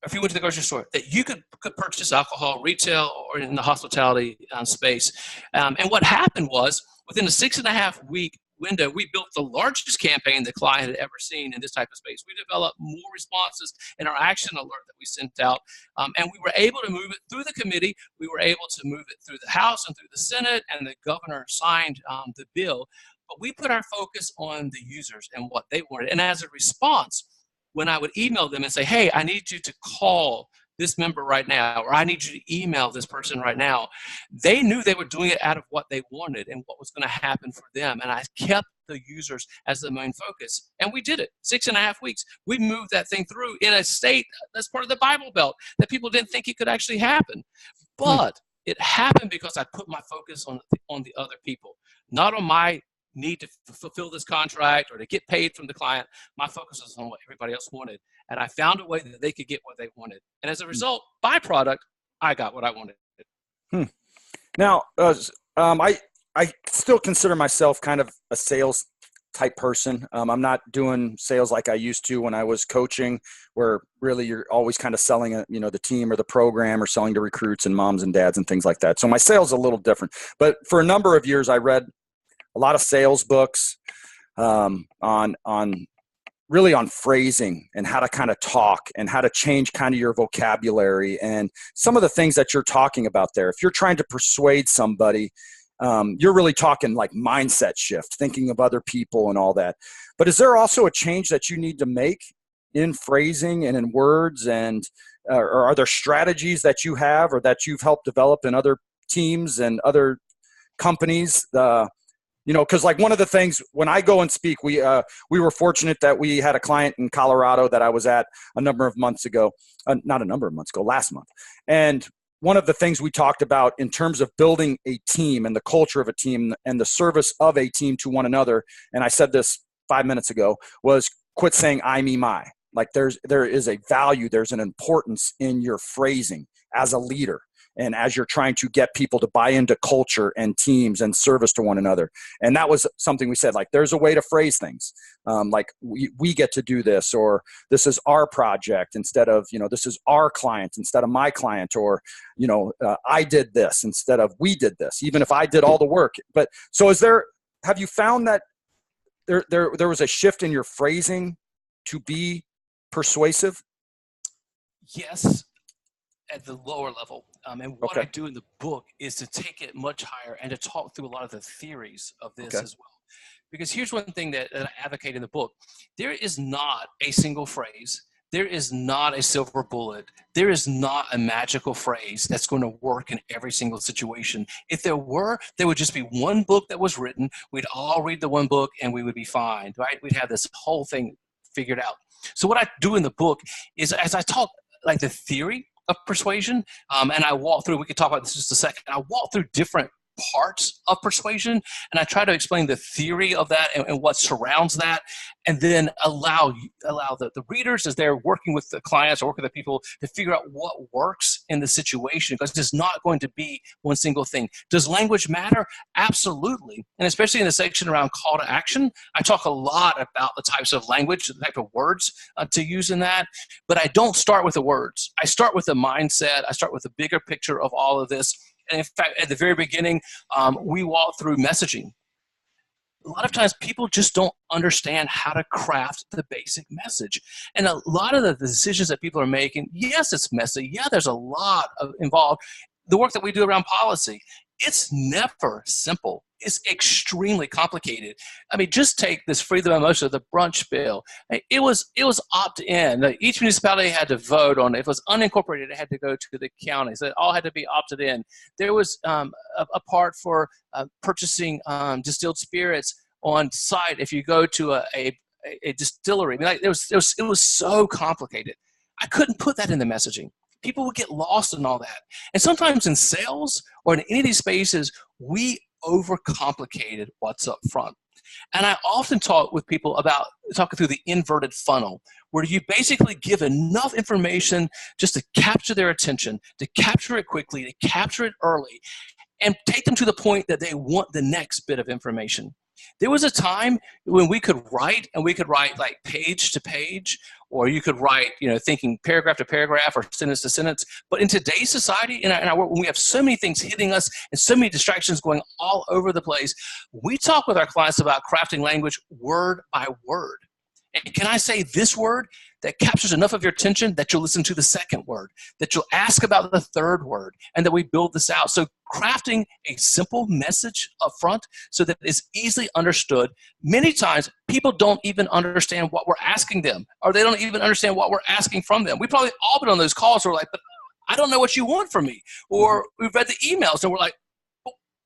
if you went to the grocery store, that you could purchase alcohol retail or in the hospitality space. And what happened was within a 6.5-week window, we built the largest campaign the client had ever seen in this type of space. We developed more responses in our action alert that we sent out, and we were able to move it through the committee. We were able to move it through the House and through the Senate, and the governor signed the bill. But we put our focus on the users and what they wanted. And as a response, when I would email them and say, hey, I need you to call this member right now, or I need you to email this person right now, they knew they were doing it out of what they wanted and what was going to happen for them. And I kept the users as the main focus. And we did it. 6.5 weeks. We moved that thing through in a state that's part of the Bible Belt that people didn't think it could actually happen. But it happened because I put my focus on the other people, not on my need to fulfill this contract or to get paid from the client. My focus was on what everybody else wanted. And I found a way that they could get what they wanted. And as a result, byproduct, I got what I wanted. Now, I still consider myself kind of a sales type person. I'm not doing sales like I used to when I was coaching, where really you're always kind of selling the team or the program, or selling to recruits and moms and dads and things like that. So my sales is a little different. But for a number of years, I read a lot of sales books on phrasing and how to kind of talk and how to change kind of your vocabulary and some of the things that you're talking about there. If you're trying to persuade somebody, you're really talking like mindset shift, thinking of other people and all that. But is there also a change that you need to make in phrasing and in words, and or are there strategies that you have or that you've helped develop in other teams and other companies? Because like one of the things when I go and speak, we were fortunate that we had a client in Colorado that I was at last month. And one of the things we talked about in terms of building a team and the culture of a team and the service of a team to one another, and I said this 5 minutes ago, was quit saying I, me, my. Like there is a value, there's an importance in your phrasing as a leader. And as you're trying to get people to buy into culture and teams and service to one another. And that was something we said, like, there's a way to phrase things. Like we get to do this, or this is our project instead of, this is our client instead of my client, or, I did this instead of we did this, even if I did all the work. But so have you found that there was a shift in your phrasing to be persuasive? Yes. At the lower level. And what I do in the book is to take it much higher and to talk through a lot of the theories of this as well. Because here's one thing that I advocate in the book. There is not a single phrase. There is not a silver bullet. There is not a magical phrase that's going to work in every single situation. If there were, there would just be one book that was written. We'd all read the one book and we would be fine, right? We'd have this whole thing figured out. So what I do in the book is, as I talk like the theory of persuasion, and I walk through, we could talk about this in just a second, I walk through different parts of persuasion, and I try to explain the theory of that and what surrounds that, and then allow the readers, as they're working with the clients or working with the people, to figure out what works in the situation, because it's not going to be one single thing. Does language matter? Absolutely. And especially in the section around call to action, I talk a lot about the types of language, the type of words to use in that, but I don't start with the words. I start with the mindset. I start with the bigger picture of all of this. And in fact, at the very beginning, we walk through messaging. A lot of times people just don't understand how to craft the basic message. And a lot of the decisions that people are making, yes, it's messy. Yeah, there's a lot involved. The work that we do around policy, it's never simple. It's extremely complicated. I mean, just take this freedom of motion of the brunch bill. It was opt-in. Each municipality had to vote on it. If it was unincorporated, it had to go to the county. So it all had to be opted in. There was a part for purchasing distilled spirits on site if you go to a distillery. I mean, like, it was so complicated. I couldn't put that in the messaging. People would get lost in all that. And sometimes in sales or in any of these spaces, we overcomplicated what's up front. And I often talk with people about talking through the inverted funnel, where you basically give enough information just to capture their attention, to capture it quickly, to capture it early, and take them to the point that they want the next bit of information. There was a time when we could write like page to page, or you could write, thinking paragraph to paragraph or sentence to sentence. But in today's society, in our work, when we have so many things hitting us and so many distractions going all over the place, we talk with our clients about crafting language word by word. And can I say this word that captures enough of your attention that you'll listen to the second word, that you'll ask about the third word, and that we build this out. So crafting a simple message up front so that it's easily understood. Many times people don't even understand what we're asking them, or they don't even understand what we're asking from them. We've probably all been on those calls where we're like, but I don't know what you want from me. Or we've read the emails and we're like,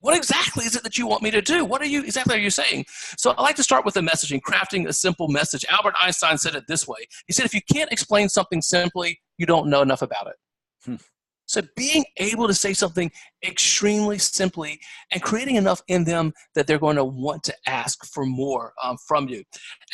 what exactly is it that you want me to do? What are you saying? So I like to start with the messaging, crafting a simple message. Albert Einstein said it this way. He said, if you can't explain something simply, you don't know enough about it. So being able to say something extremely simply and creating enough in them that they're going to want to ask for more from you.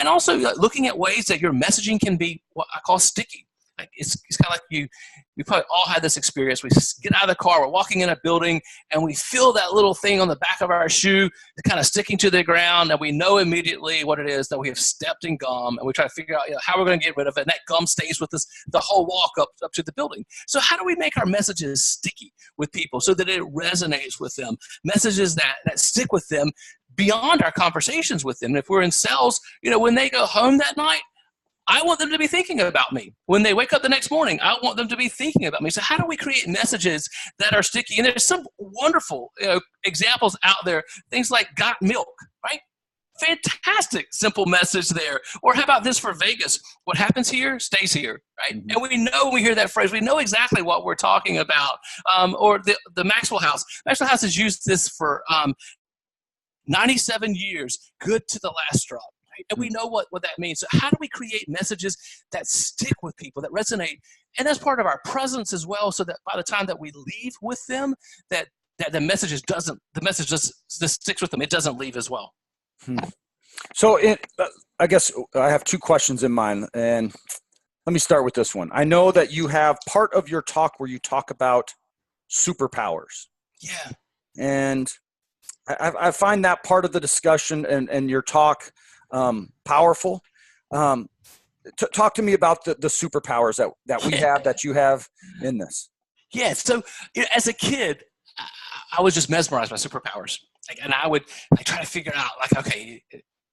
And also looking at ways that your messaging can be what I call sticky. It's kind of like you probably all had this experience. We get out of the car, we're walking in a building, and we feel that little thing on the back of our shoe kind of sticking to the ground, and we know immediately what it is, that we have stepped in gum, and we try to figure out how we're going to get rid of it, and that gum stays with us the whole walk up to the building. So how do we make our messages sticky with people so that it resonates with them, messages that stick with them beyond our conversations with them? And if we're in sales, when they go home that night, I want them to be thinking about me. When they wake up the next morning, I want them to be thinking about me. So how do we create messages that are sticky? And there's some wonderful examples out there. Things like got milk, right? Fantastic, simple message there. Or how about this for Vegas? What happens here stays here, right? And we know when we hear that phrase, we know exactly what we're talking about. Or the Maxwell House. Maxwell House has used this for 97 years, good to the last drop. And we know what that means. So how do we create messages that stick with people, that resonate? And that's part of our presence as well, so that by the time that we leave with them, that the message just sticks with them. It doesn't leave as well. So I guess I have two questions in mind, and let me start with this one. I know that you have part of your talk where you talk about superpowers. Yeah. And I find that part of the discussion and your talk powerful. Talk to me about the superpowers that we have, that you have in this. Yeah. So as a kid, I was just mesmerized by superpowers. And I would try to figure out, okay,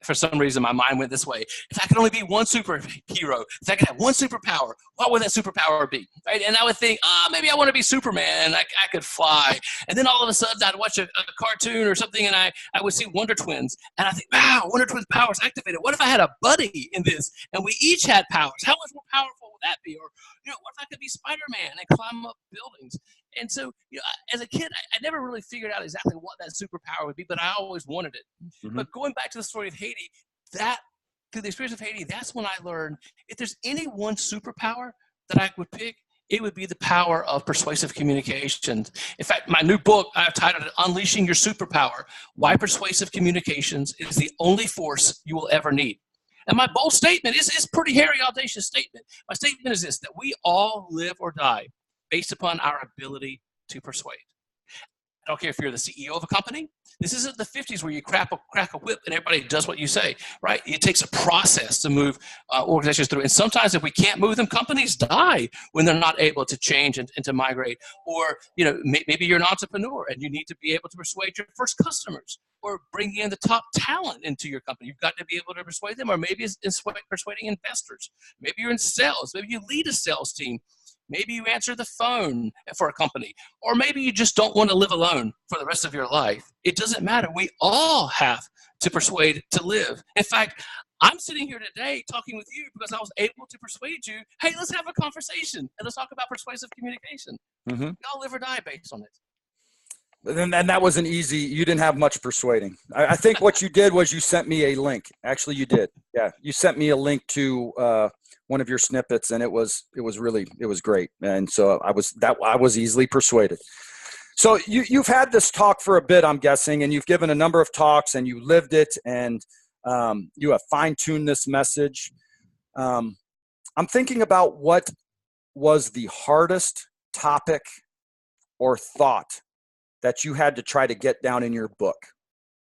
for some reason my mind went this way. If I could only be one superhero, if I could have one superpower, what would that superpower be? Right? And I would think, maybe I want to be Superman. I could fly. And then all of a sudden I'd watch a cartoon or something, and I would see Wonder Twins. And I think, wow, Wonder Twins powers activated. What if I had a buddy in this and we each had powers? How much more powerful would that be? Or, what if I could be Spider-Man and climb up buildings? And so, as a kid, I never really figured out exactly what that superpower would be, but I always wanted it. Mm-hmm. But going back to the story of Haiti, through the experience of Haiti, that's when I learned if there's any one superpower that I would pick, it would be the power of persuasive communication. In fact, my new book, I've titled it Unleashing Your Superpower, Why Persuasive Communications is the Only Force You Will Ever Need. And my bold statement is pretty hairy, audacious statement. My statement is this, that we all live or die based upon our ability to persuade. I don't care if you're the CEO of a company. This isn't the 50s where you crack a whip and everybody does what you say, right? It takes a process to move organizations through. And sometimes if we can't move them, companies die when they're not able to change and to migrate. Or, maybe you're an entrepreneur and you need to be able to persuade your first customers or bring in the top talent into your company. You've got to be able to persuade them, or maybe it's persuading investors. Maybe you're in sales. Maybe you lead a sales team. Maybe you answer the phone for a company, or maybe you just don't want to live alone for the rest of your life. It doesn't matter. We all have to persuade to live. In fact, I'm sitting here today talking with you because I was able to persuade you, hey, let's have a conversation and let's talk about persuasive communication. Mm-hmm. We all live or die based on it. And that wasn't easy. You didn't have much persuading. I think what you did was you sent me a link. Actually, you did. Yeah, you sent me a link to one of your snippets, and it was great. And so I was easily persuaded. So you've had this talk for a bit, I'm guessing, and you've given a number of talks, and you lived it, and you have fine-tuned this message. I'm thinking about what was the hardest topic or thought that you had to try to get down in your book.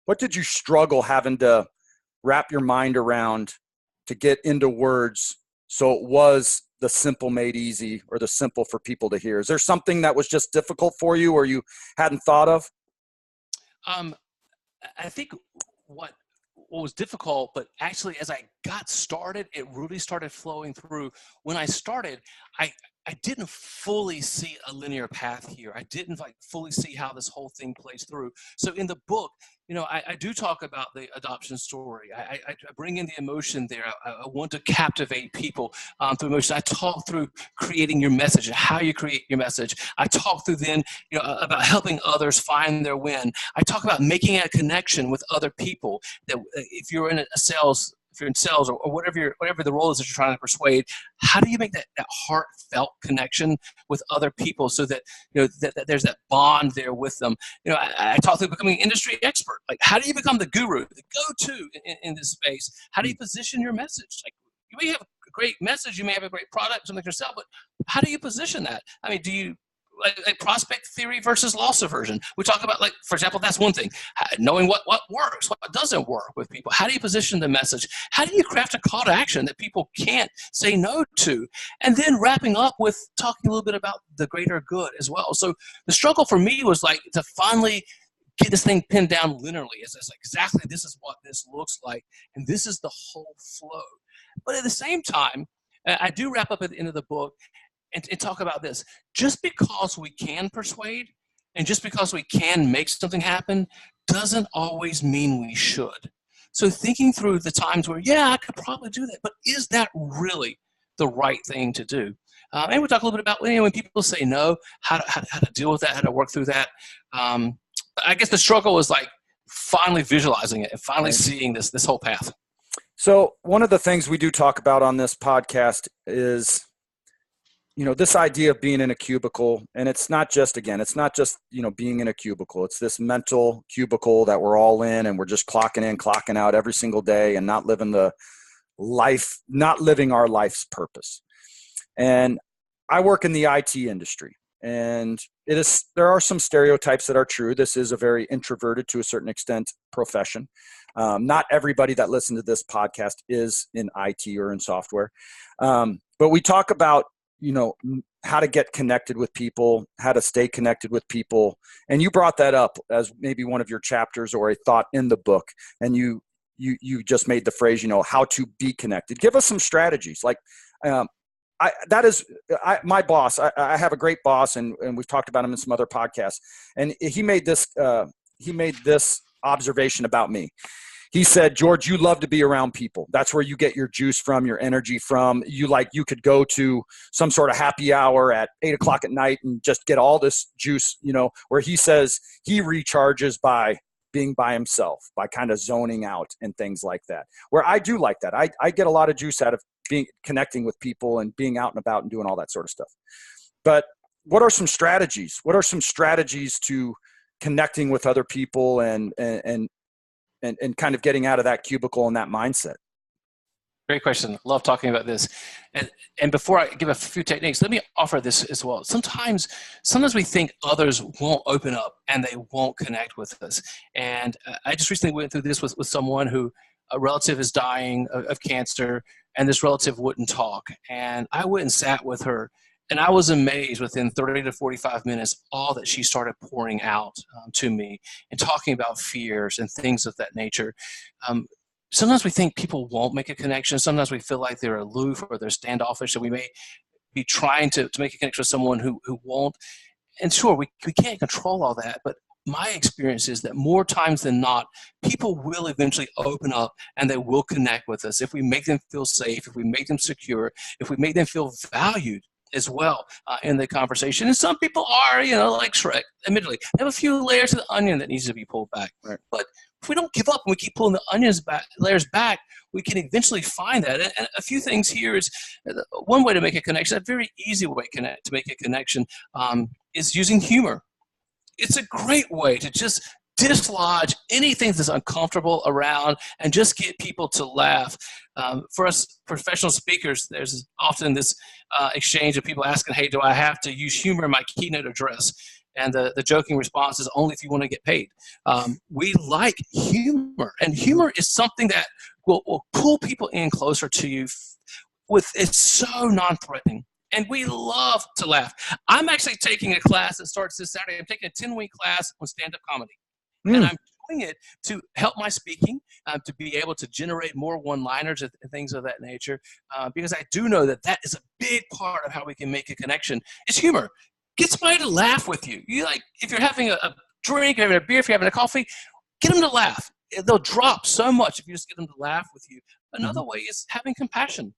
What did you struggle having to wrap your mind around to get into words so it was the simple made easy, or the simple for people to hear? Is there something that was just difficult for you or you hadn't thought of? I think what was difficult, but actually as I got started, it really started flowing through. When I started, I didn't fully see a linear path here. I didn't fully see how this whole thing plays through. So in the book, I do talk about the adoption story. I bring in the emotion there. I want to captivate people through emotion. I talk through creating your message and how you create your message. I talk through then about helping others find their win. I talk about making a connection with other people. That if you're in sales or whatever the role is that you're trying to persuade, how do you make that heartfelt connection with other people so that that there's that bond there with them? I talk through becoming an industry expert. Like, how do you become the guru, the go-to in this space? How do you position your message? Like, you may have a great message, you may have a great product, something yourself, but how do you position that? I mean, do you like prospect theory versus loss aversion? We talk about, for example, that's one thing. Knowing what works, what doesn't work with people. How do you position the message? How do you craft a call to action that people can't say no to? And then wrapping up with talking a little bit about the greater good as well. So the struggle for me was to finally get this thing pinned down linearly. It's exactly, this is what this looks like, and this is the whole flow. But at the same time, I do wrap up at the end of the book and talk about this. Just because we can persuade and just because we can make something happen doesn't always mean we should. So thinking through the times where, I could probably do that, but is that really the right thing to do? And we'll talk a little bit about when people say no, how to deal with that, how to work through that. I guess the struggle was finally visualizing it and finally seeing this whole path. So one of the things we do talk about on this podcast is this idea of being in a cubicle. And it's not just being in a cubicle. It's this mental cubicle that we're all in, and we're just clocking in, clocking out every single day and not living our life's purpose. And I work in the IT industry, and there are some stereotypes that are true. This is a very introverted, to a certain extent, profession. Not everybody that listens to this podcast is in IT or in software. But we talk about how to get connected with people, how to stay connected with people. And you brought that up as maybe one of your chapters or a thought in the book. And you just made the phrase, how to be connected. Give us some strategies. My boss. I have a great boss, and we've talked about him in some other podcasts. And he made this observation about me. He said, George, you love to be around people. That's where you get your juice from, your energy from. You could go to some sort of happy hour at 8:00 at night and just get all this juice, where he says he recharges by being by himself, by kind of zoning out and things like that, where I do like that. I get a lot of juice out of connecting with people and being out and about and doing all that sort of stuff. But what are some strategies? What are some strategies to connecting with other people and kind of getting out of that cubicle and that mindset? Great question. Love talking about this. And before I give a few techniques, let me offer this as well. Sometimes we think others won't open up and they won't connect with us. And I just recently went through this with someone who a relative is dying of cancer, and this relative wouldn't talk. And I went and sat with her, and I was amazed within 30 to 45 minutes, all that she started pouring out to me and talking about fears and things of that nature. Sometimes we think people won't make a connection. Sometimes we feel like they're aloof or they're standoffish, and we may be trying to make a connection with someone who won't. And sure, we can't control all that, but my experience is that more times than not, people will eventually open up and they will connect with us if we make them feel safe, if we make them secure, if we make them feel valued as well in the conversation. And some people are, like Shrek, admittedly, they have a few layers of the onion that needs to be pulled back. Right. But if we don't give up and we keep pulling the layers back, we can eventually find that. And a few things here is one way to make a connection, a very easy way to make a connection is using humor. It's a great way to just dislodge anything that's uncomfortable around and just get people to laugh. For us professional speakers, there's often this exchange of people asking, hey, do I have to use humor in my keynote address? And the joking response is only if you want to get paid. We like humor, and humor is something that will pull people in closer to you. It's so non-threatening. And we love to laugh. I'm actually taking a class that starts this Saturday. I'm taking a 10-week class on stand-up comedy. And I'm doing it to help my speaking, to be able to generate more one-liners and things of that nature, because I do know that is a big part of how we can make a connection. It's humor. Get somebody to laugh with you. If you're having a drink, you're having a beer, if you're having a coffee, get them to laugh. They'll drop so much if you just get them to laugh with you. Another way is having compassion.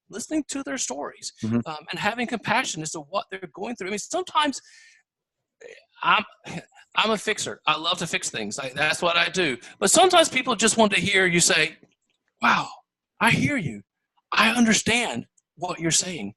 Listening to their stories and having compassion as to what they're going through. I mean, sometimes I'm a fixer. I love to fix things. That's what I do. But sometimes people just want to hear you say, wow, I hear you. I understand what you're saying.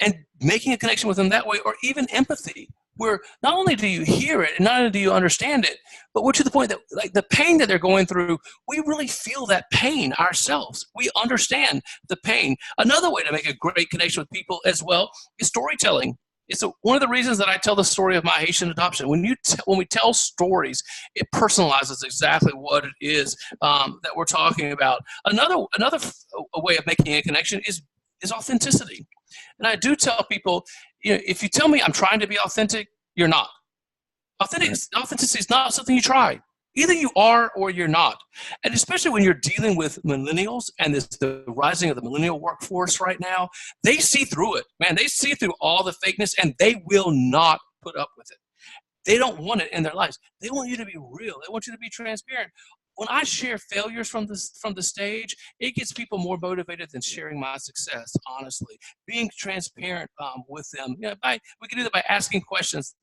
And making a connection with them that way, or even empathy, where not only do you hear it and not only do you understand it, but we're to the point that the pain that they're going through, we really feel that pain ourselves. We understand the pain. Another way to make a great connection with people as well is storytelling. It's one of the reasons that I tell the story of my Haitian adoption. When we tell stories, it personalizes exactly what it is that we're talking about. Another way of making a connection is authenticity. And I do tell people, if you tell me I'm trying to be authentic, you're not. Authenticity is not something you try. Either you are or you're not. And especially when you're dealing with millennials and the rising of the millennial workforce right now, they see through it. Man, they see through all the fakeness, and they will not put up with it. They don't want it in their lives. They want you to be real. They want you to be transparent. When I share failures from the stage, it gets people more motivated than sharing my success, honestly. Being transparent with them. We can do that by asking questions,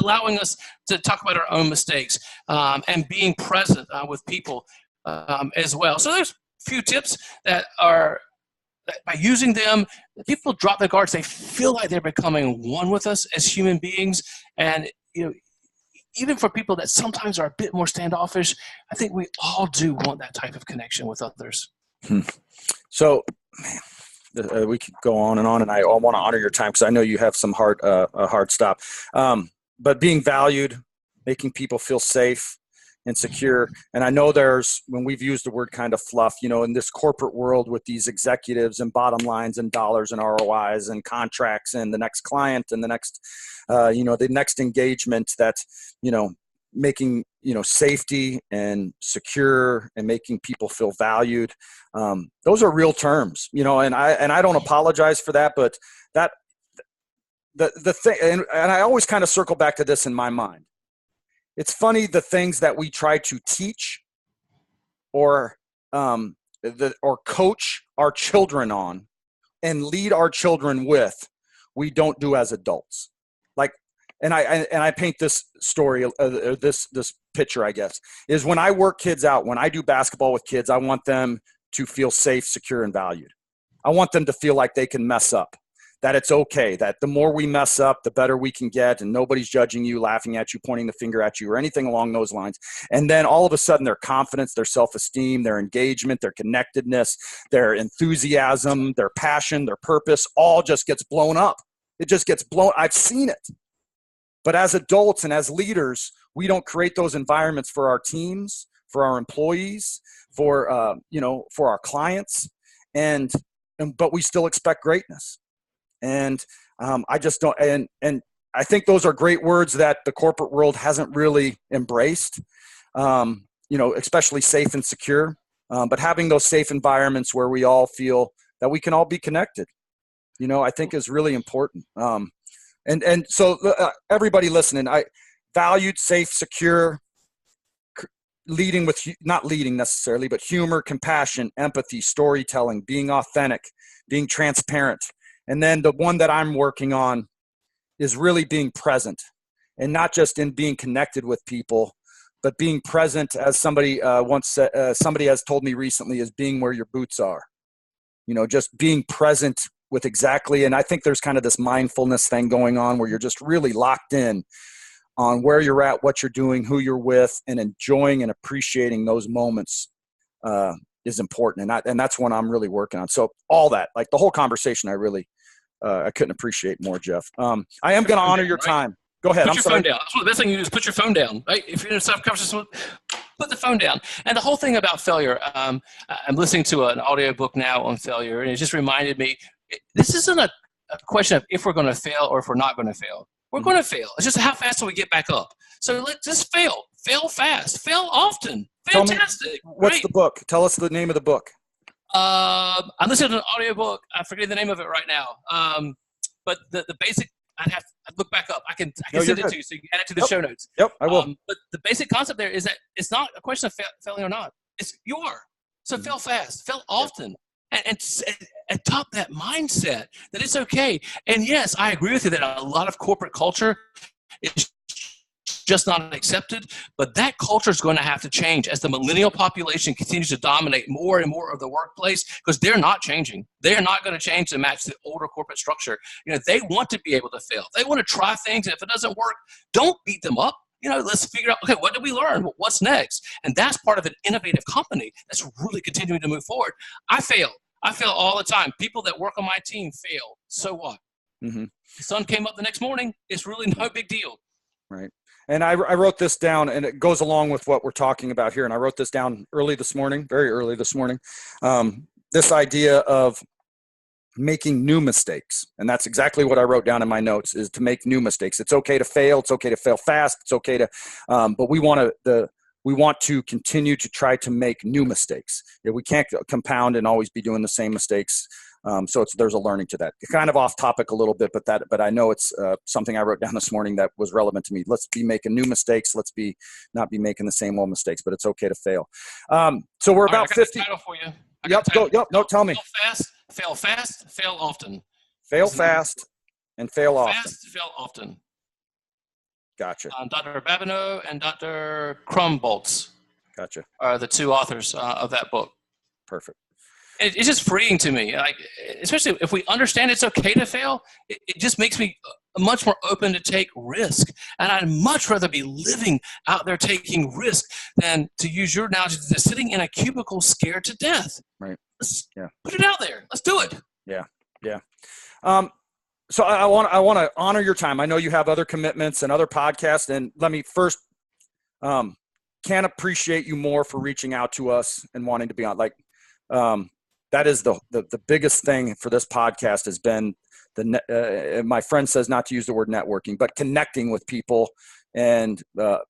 allowing us to talk about our own mistakes, and being present with people as well. So there's a few tips that by using them, people drop their guards. They feel like they're becoming one with us as human beings. And, even for people that sometimes are a bit more standoffish, I think we all do want that type of connection with others. So, man, we could go on, and I want to honor your time because I know you have some a hard stop. But being valued, making people feel safe and secure. And I know when we've used the word kind of fluff, in this corporate world with these executives and bottom lines and dollars and ROIs and contracts and the next client and the next, the next engagement that's, making, safety and secure and making people feel valued. Those are real terms, and I don't apologize for that, but that the thing, and I always kind of circle back to this in my mind. It's funny, the things that we try to teach or coach our children on and lead our children with, we don't do as adults. And I paint this story, this picture, I guess, is when I work kids out, when I do basketball with kids, I want them to feel safe, secure, and valued. I want them to feel like they can mess up, that it's okay, that the more we mess up, the better we can get, and nobody's judging you, laughing at you, pointing the finger at you, or anything along those lines. And then all of a sudden their confidence, their self-esteem, their engagement, their connectedness, their enthusiasm, their passion, their purpose, all just gets blown up. It just gets blown. I've seen it. But as adults and as leaders, we don't create those environments for our teams, for our employees, for our clients, but we still expect greatness. And I just don't. And I think those are great words that the corporate world hasn't really embraced. Especially safe and secure. But having those safe environments where we all feel that we can all be connected, I think is really important. So everybody listening, I valued, safe, secure, leading with, not leading necessarily, but humor, compassion, empathy, storytelling, being authentic, being transparent. And then the one that I'm working on is really being present, and not just in being connected with people, but being present, as somebody once said, somebody has told me recently, is being where your boots are. Just being present with exactly, and I think there's kind of this mindfulness thing going on where you're just really locked in on where you're at, what you're doing, who you're with, and enjoying and appreciating those moments is important. And that's what I'm really working on. So all that, like the whole conversation, I couldn't appreciate more, Jeff. I am going to honor your time. Go ahead. Put your phone down. That's what the best thing you do is put your phone down. Right? If you're in a self-conversation, put the phone down. And the whole thing about failure, I'm listening to an audiobook now on failure, and it just reminded me, this isn't a question of if we're going to fail or if we're not going to fail. We're going to fail. It's just how fast do we get back up. So let's just fail. Fail fast. Fail often. Fantastic. What's the book? Tell us the name of the book. I'm listening to an audiobook. I forget the name of it right now. But the basic, I'd look back up. I can send it to you so you can add it to the show notes. Yep, I will. But the basic concept there is that it's not a question of failing or not. It's you are. So fail fast, fail often. And adopt that mindset that it's okay. And yes, I agree with you that a lot of corporate culture is just not accepted, but that culture is going to have to change as the millennial population continues to dominate more and more of the workplace, because they're not changing. They're not going to change to match the older corporate structure. They want to be able to fail. They want to try things, and if it doesn't work, don't beat them up. Let's figure out, okay, what did we learn? What's next? And that's part of an innovative company that's really continuing to move forward. I fail all the time. People that work on my team fail. So what? Mm-hmm. The sun came up the next morning. It's really no big deal. Right. And I wrote this down, and it goes along with what we're talking about here. And I wrote this down very early this morning. This idea of making new mistakes. And that's exactly what I wrote down in my notes, is to make new mistakes. It's okay to fail. It's okay to fail fast. It's okay to, but we want to continue to try to make new mistakes. We can't compound and always be doing the same mistakes. So there's a learning to that. Kind of off topic a little bit, but I know it's something I wrote down this morning that was relevant to me. Let's be making new mistakes. Let's not be making the same old mistakes, but it's okay to fail. So we're about 50. Title for you. Yep. No, tell me. Fail fast, fail often. Fail fast and fail often. Fast, fail often. Gotcha. Dr. Babineau and Dr. Krumboltz. Gotcha. Are the two authors of that book. Perfect. It's just freeing to me, especially if we understand it's okay to fail. It just makes me much more open to take risk, and I'd much rather be living out there taking risk than, to use your analogy, sitting in a cubicle scared to death. Right. Yeah. Put it out there. Let's do it. Yeah. So I want to honor your time. I know you have other commitments and other podcasts, and let me first can't appreciate you more for reaching out to us and wanting to be on. That is the biggest thing for this podcast has been my friend says not to use the word networking, but connecting with people and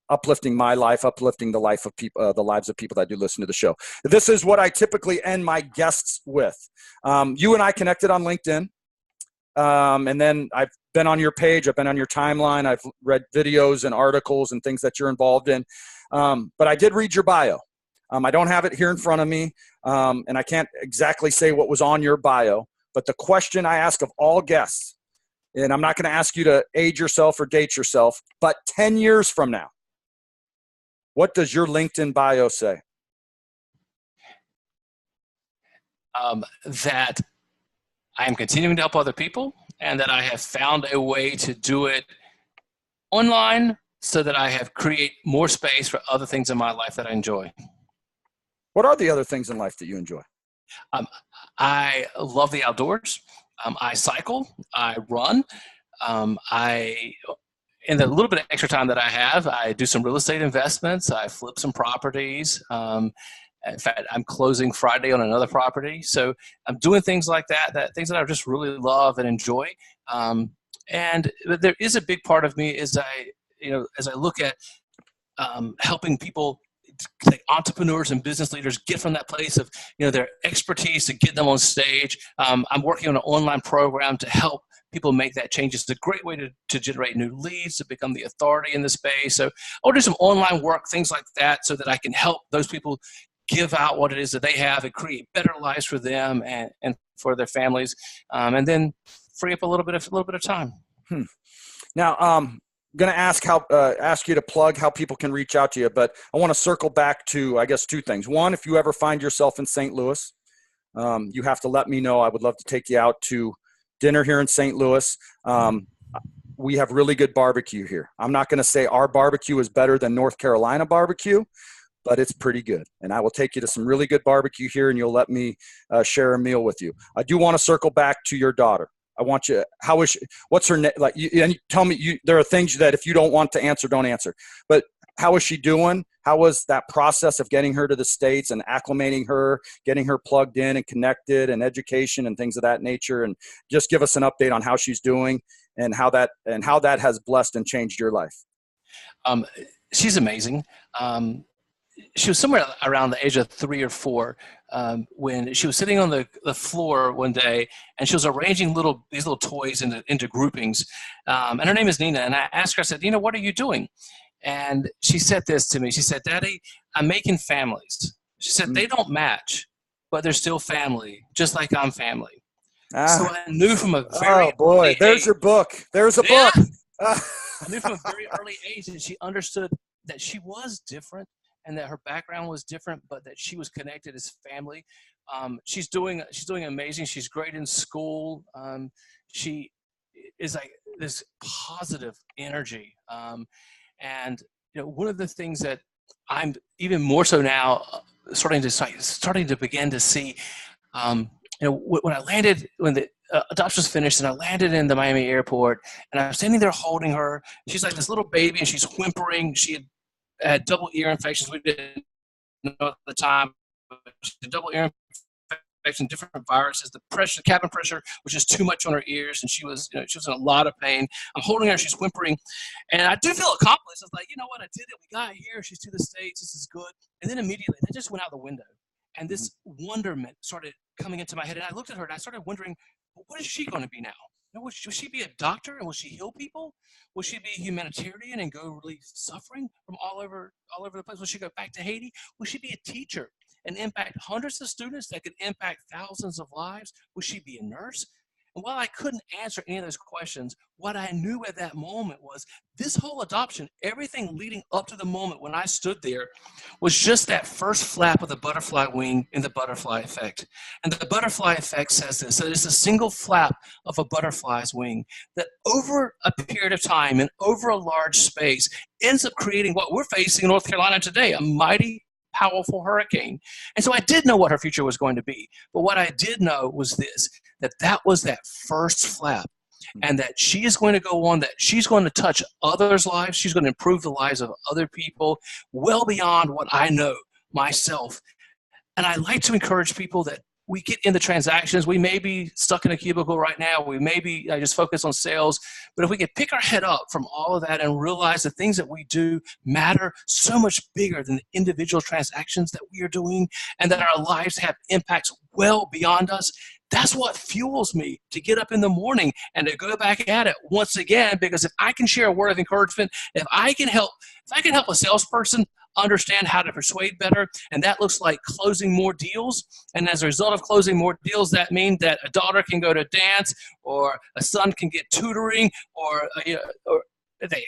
uplifting my life, uplifting the life of people, the lives of people that do listen to the show. This is what I typically end my guests with. You and I connected on LinkedIn, and then I've been on your page, I've been on your timeline, I've read videos and articles and things that you're involved in. But I did read your bio. I don't have it here in front of me, and I can't exactly say what was on your bio, but the question I ask of all guests, and I'm not going to ask you to age yourself or date yourself, but 10 years from now, what does your LinkedIn bio say? That I am continuing to help other people, and that I have found a way to do it online so that I have create more space for other things in my life that I enjoy. What are the other things in life that you enjoy? Um, I love the outdoors. I cycle. I run. I in the little bit of extra time that I have, I do some real estate investments. I flip some properties. In fact, I'm closing Friday on another property. So I'm doing things like that things that I just really love and enjoy. And there is a big part of me as I look at helping people, like entrepreneurs and business leaders, get from that place of their expertise to get them on stage. I'm working on an online program to help people make that change. It's a great way to generate new leads, to become the authority in the space. So I'll do some online work, things like that, so that I can help those people give out what it is that they have and create better lives for them and for their families, and then free up a little bit of time. Now, going to ask you to plug how people can reach out to you, but I want to circle back to, I guess, two things. One, if you ever find yourself in St. Louis, you have to let me know. I would love to take you out to dinner here in St. Louis. We have really good barbecue here. I'm not going to say our barbecue is better than North Carolina barbecue, but it's pretty good. And I will take you to some really good barbecue here, and you'll let me share a meal with you. I do want to circle back to your daughter. I want you, how is she, what's her name? Like, and tell me, there are things that if you don't want to answer, don't answer. But how is she doing? How was that process of getting her to the States and acclimating her, getting her plugged in and connected, and education and things of that nature? And just give us an update on how she's doing and how that has blessed and changed your life. She's amazing. She was somewhere around the age of 3 or 4 when she was sitting on the floor one day, and she was arranging these little toys into groupings. And her name is Nina. And I asked her, I said, Nina, what are you doing? And she said this to me. She said, Daddy, I'm making families. She said, they don't match, but they're still family, just like I'm family. So I knew from a very early there's age, your book. There's a book. I knew from a very early age that she understood that she was different, and that her background was different, but that she was connected as family. She's doing amazing. She's great in school. She is like this positive energy. And one of the things that I'm even more so now starting to begin to see, when the adoption was finished and I landed in the Miami airport, and I'm standing there holding her. She's like this little baby, and she's whimpering. She had double ear infections. We didn't know at the time. Double ear infection, different viruses. The cabin pressure was just too much on her ears, and she was in a lot of pain. I'm holding her. She's whimpering, and I do feel accomplished. I was like, you know what? I did it. We got here. She's to the States. This is good. And then immediately, that just went out the window, and this wonderment started coming into my head. And I looked at her, and I started wondering, what is she going to be now? Will she be a doctor, and will she heal people? Will she be a humanitarian and go relieve suffering from all over the place? Will she go back to Haiti? Will she be a teacher and impact hundreds of students that could impact thousands of lives? Will she be a nurse? And while I couldn't answer any of those questions, what I knew at that moment was this whole adoption, everything leading up to the moment when I stood there, was just that first flap of the butterfly wing in the butterfly effect. And the butterfly effect says this: so it's a single flap of a butterfly's wing that over a period of time and over a large space ends up creating what we're facing in North Carolina today, a mighty, powerful hurricane. And so I did know what her future was going to be. But what I did know was this, that was that first flap, and that she is going to go on, that she's going to touch others' lives. She's going to improve the lives of other people well beyond what I know myself. And I like to encourage people that we get in the transactions. We may be stuck in a cubicle right now. We may be just focused on sales. But if we can pick our head up from all of that and realize the things that we do matter so much bigger than the individual transactions that we are doing, and that our lives have impacts well beyond us, that's what fuels me to get up in the morning and to go back at it once again. Because if I can share a word of encouragement, if I can help a salesperson understand how to persuade better, and that looks like closing more deals, and as a result of closing more deals, that means that a daughter can go to dance, or a son can get tutoring, or they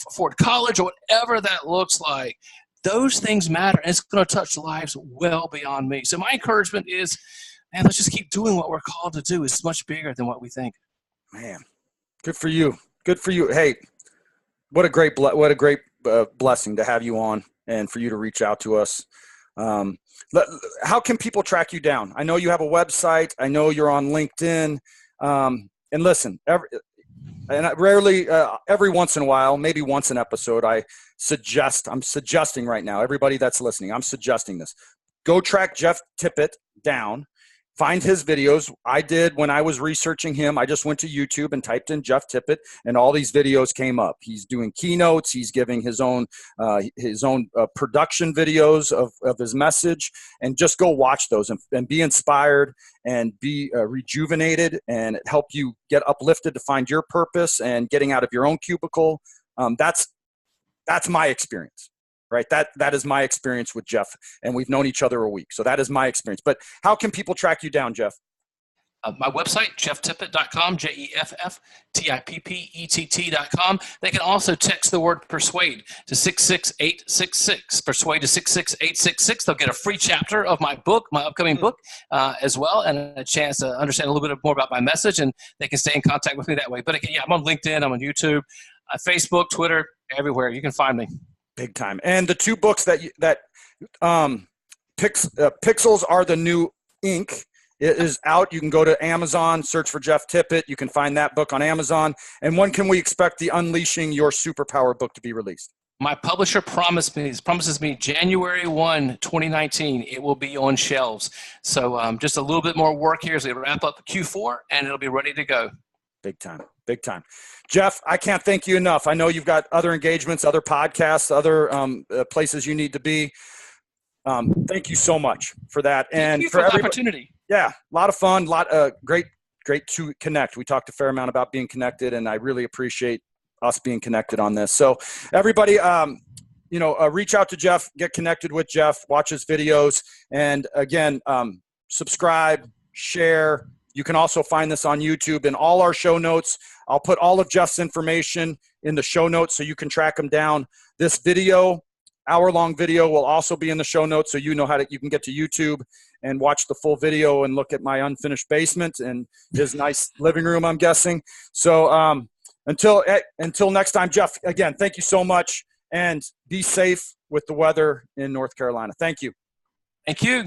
afford college, or whatever that looks like. Those things matter, and it's going to touch lives well beyond me. So my encouragement is, and let's just keep doing what we're called to do. It's much bigger than what we think. Man, good for you. Good for you. Hey, what a great blessing to have you on and for you to reach out to us. How can people track you down? I know you have a website. I know you're on LinkedIn. And listen, every once in a while, maybe once an episode, I'm suggesting right now, everybody that's listening, I'm suggesting this. Go track Jeff Tippett down. Find his videos. I did when I was researching him. I just went to YouTube and typed in Jeff Tippett, and all these videos came up. He's doing keynotes. He's giving his own production videos of his message, and just go watch those and be inspired and be rejuvenated, and help you get uplifted to find your purpose and getting out of your own cubicle. That's my experience. Right. That is my experience with Jeff, and we've known each other a week. So that is my experience. But how can people track you down, Jeff? My website, jefftippett.com, JEFFTIPPETT.com. They can also text the word persuade to 66866. Persuade to 66866. They'll get a free chapter of my book, my upcoming book, as well, and a chance to understand a little bit more about my message, and they can stay in contact with me that way. But again, I'm on LinkedIn, I'm on YouTube, Facebook, Twitter, everywhere. You can find me. Big time. And the two books Pixels Are the New Ink, it is out. You can go to Amazon, search for Jeff Tippett. You can find that book on Amazon. And when can we expect the Unleashing Your Superpower book to be released? My publisher promises me January 1, 2019, it will be on shelves. So just a little bit more work here as we wrap up Q4, and it'll be ready to go. Big time. Big time. Jeff, I can't thank you enough. I know you've got other engagements, other podcasts, other places you need to be. Thank you so much for that. And thank you for the opportunity. Yeah, a lot of fun, great to connect. We talked a fair amount about being connected, and I really appreciate us being connected on this. So everybody, reach out to Jeff, get connected with Jeff, watch his videos, and again, subscribe, share. You can also find this on YouTube and all our show notes. I'll put all of Jeff's information in the show notes so you can track him down. This video, hour-long video, will also be in the show notes, so you can get to YouTube and watch the full video and look at my unfinished basement and his nice living room, I'm guessing. So until next time, Jeff, again, thank you so much, and be safe with the weather in North Carolina. Thank you. Thank you.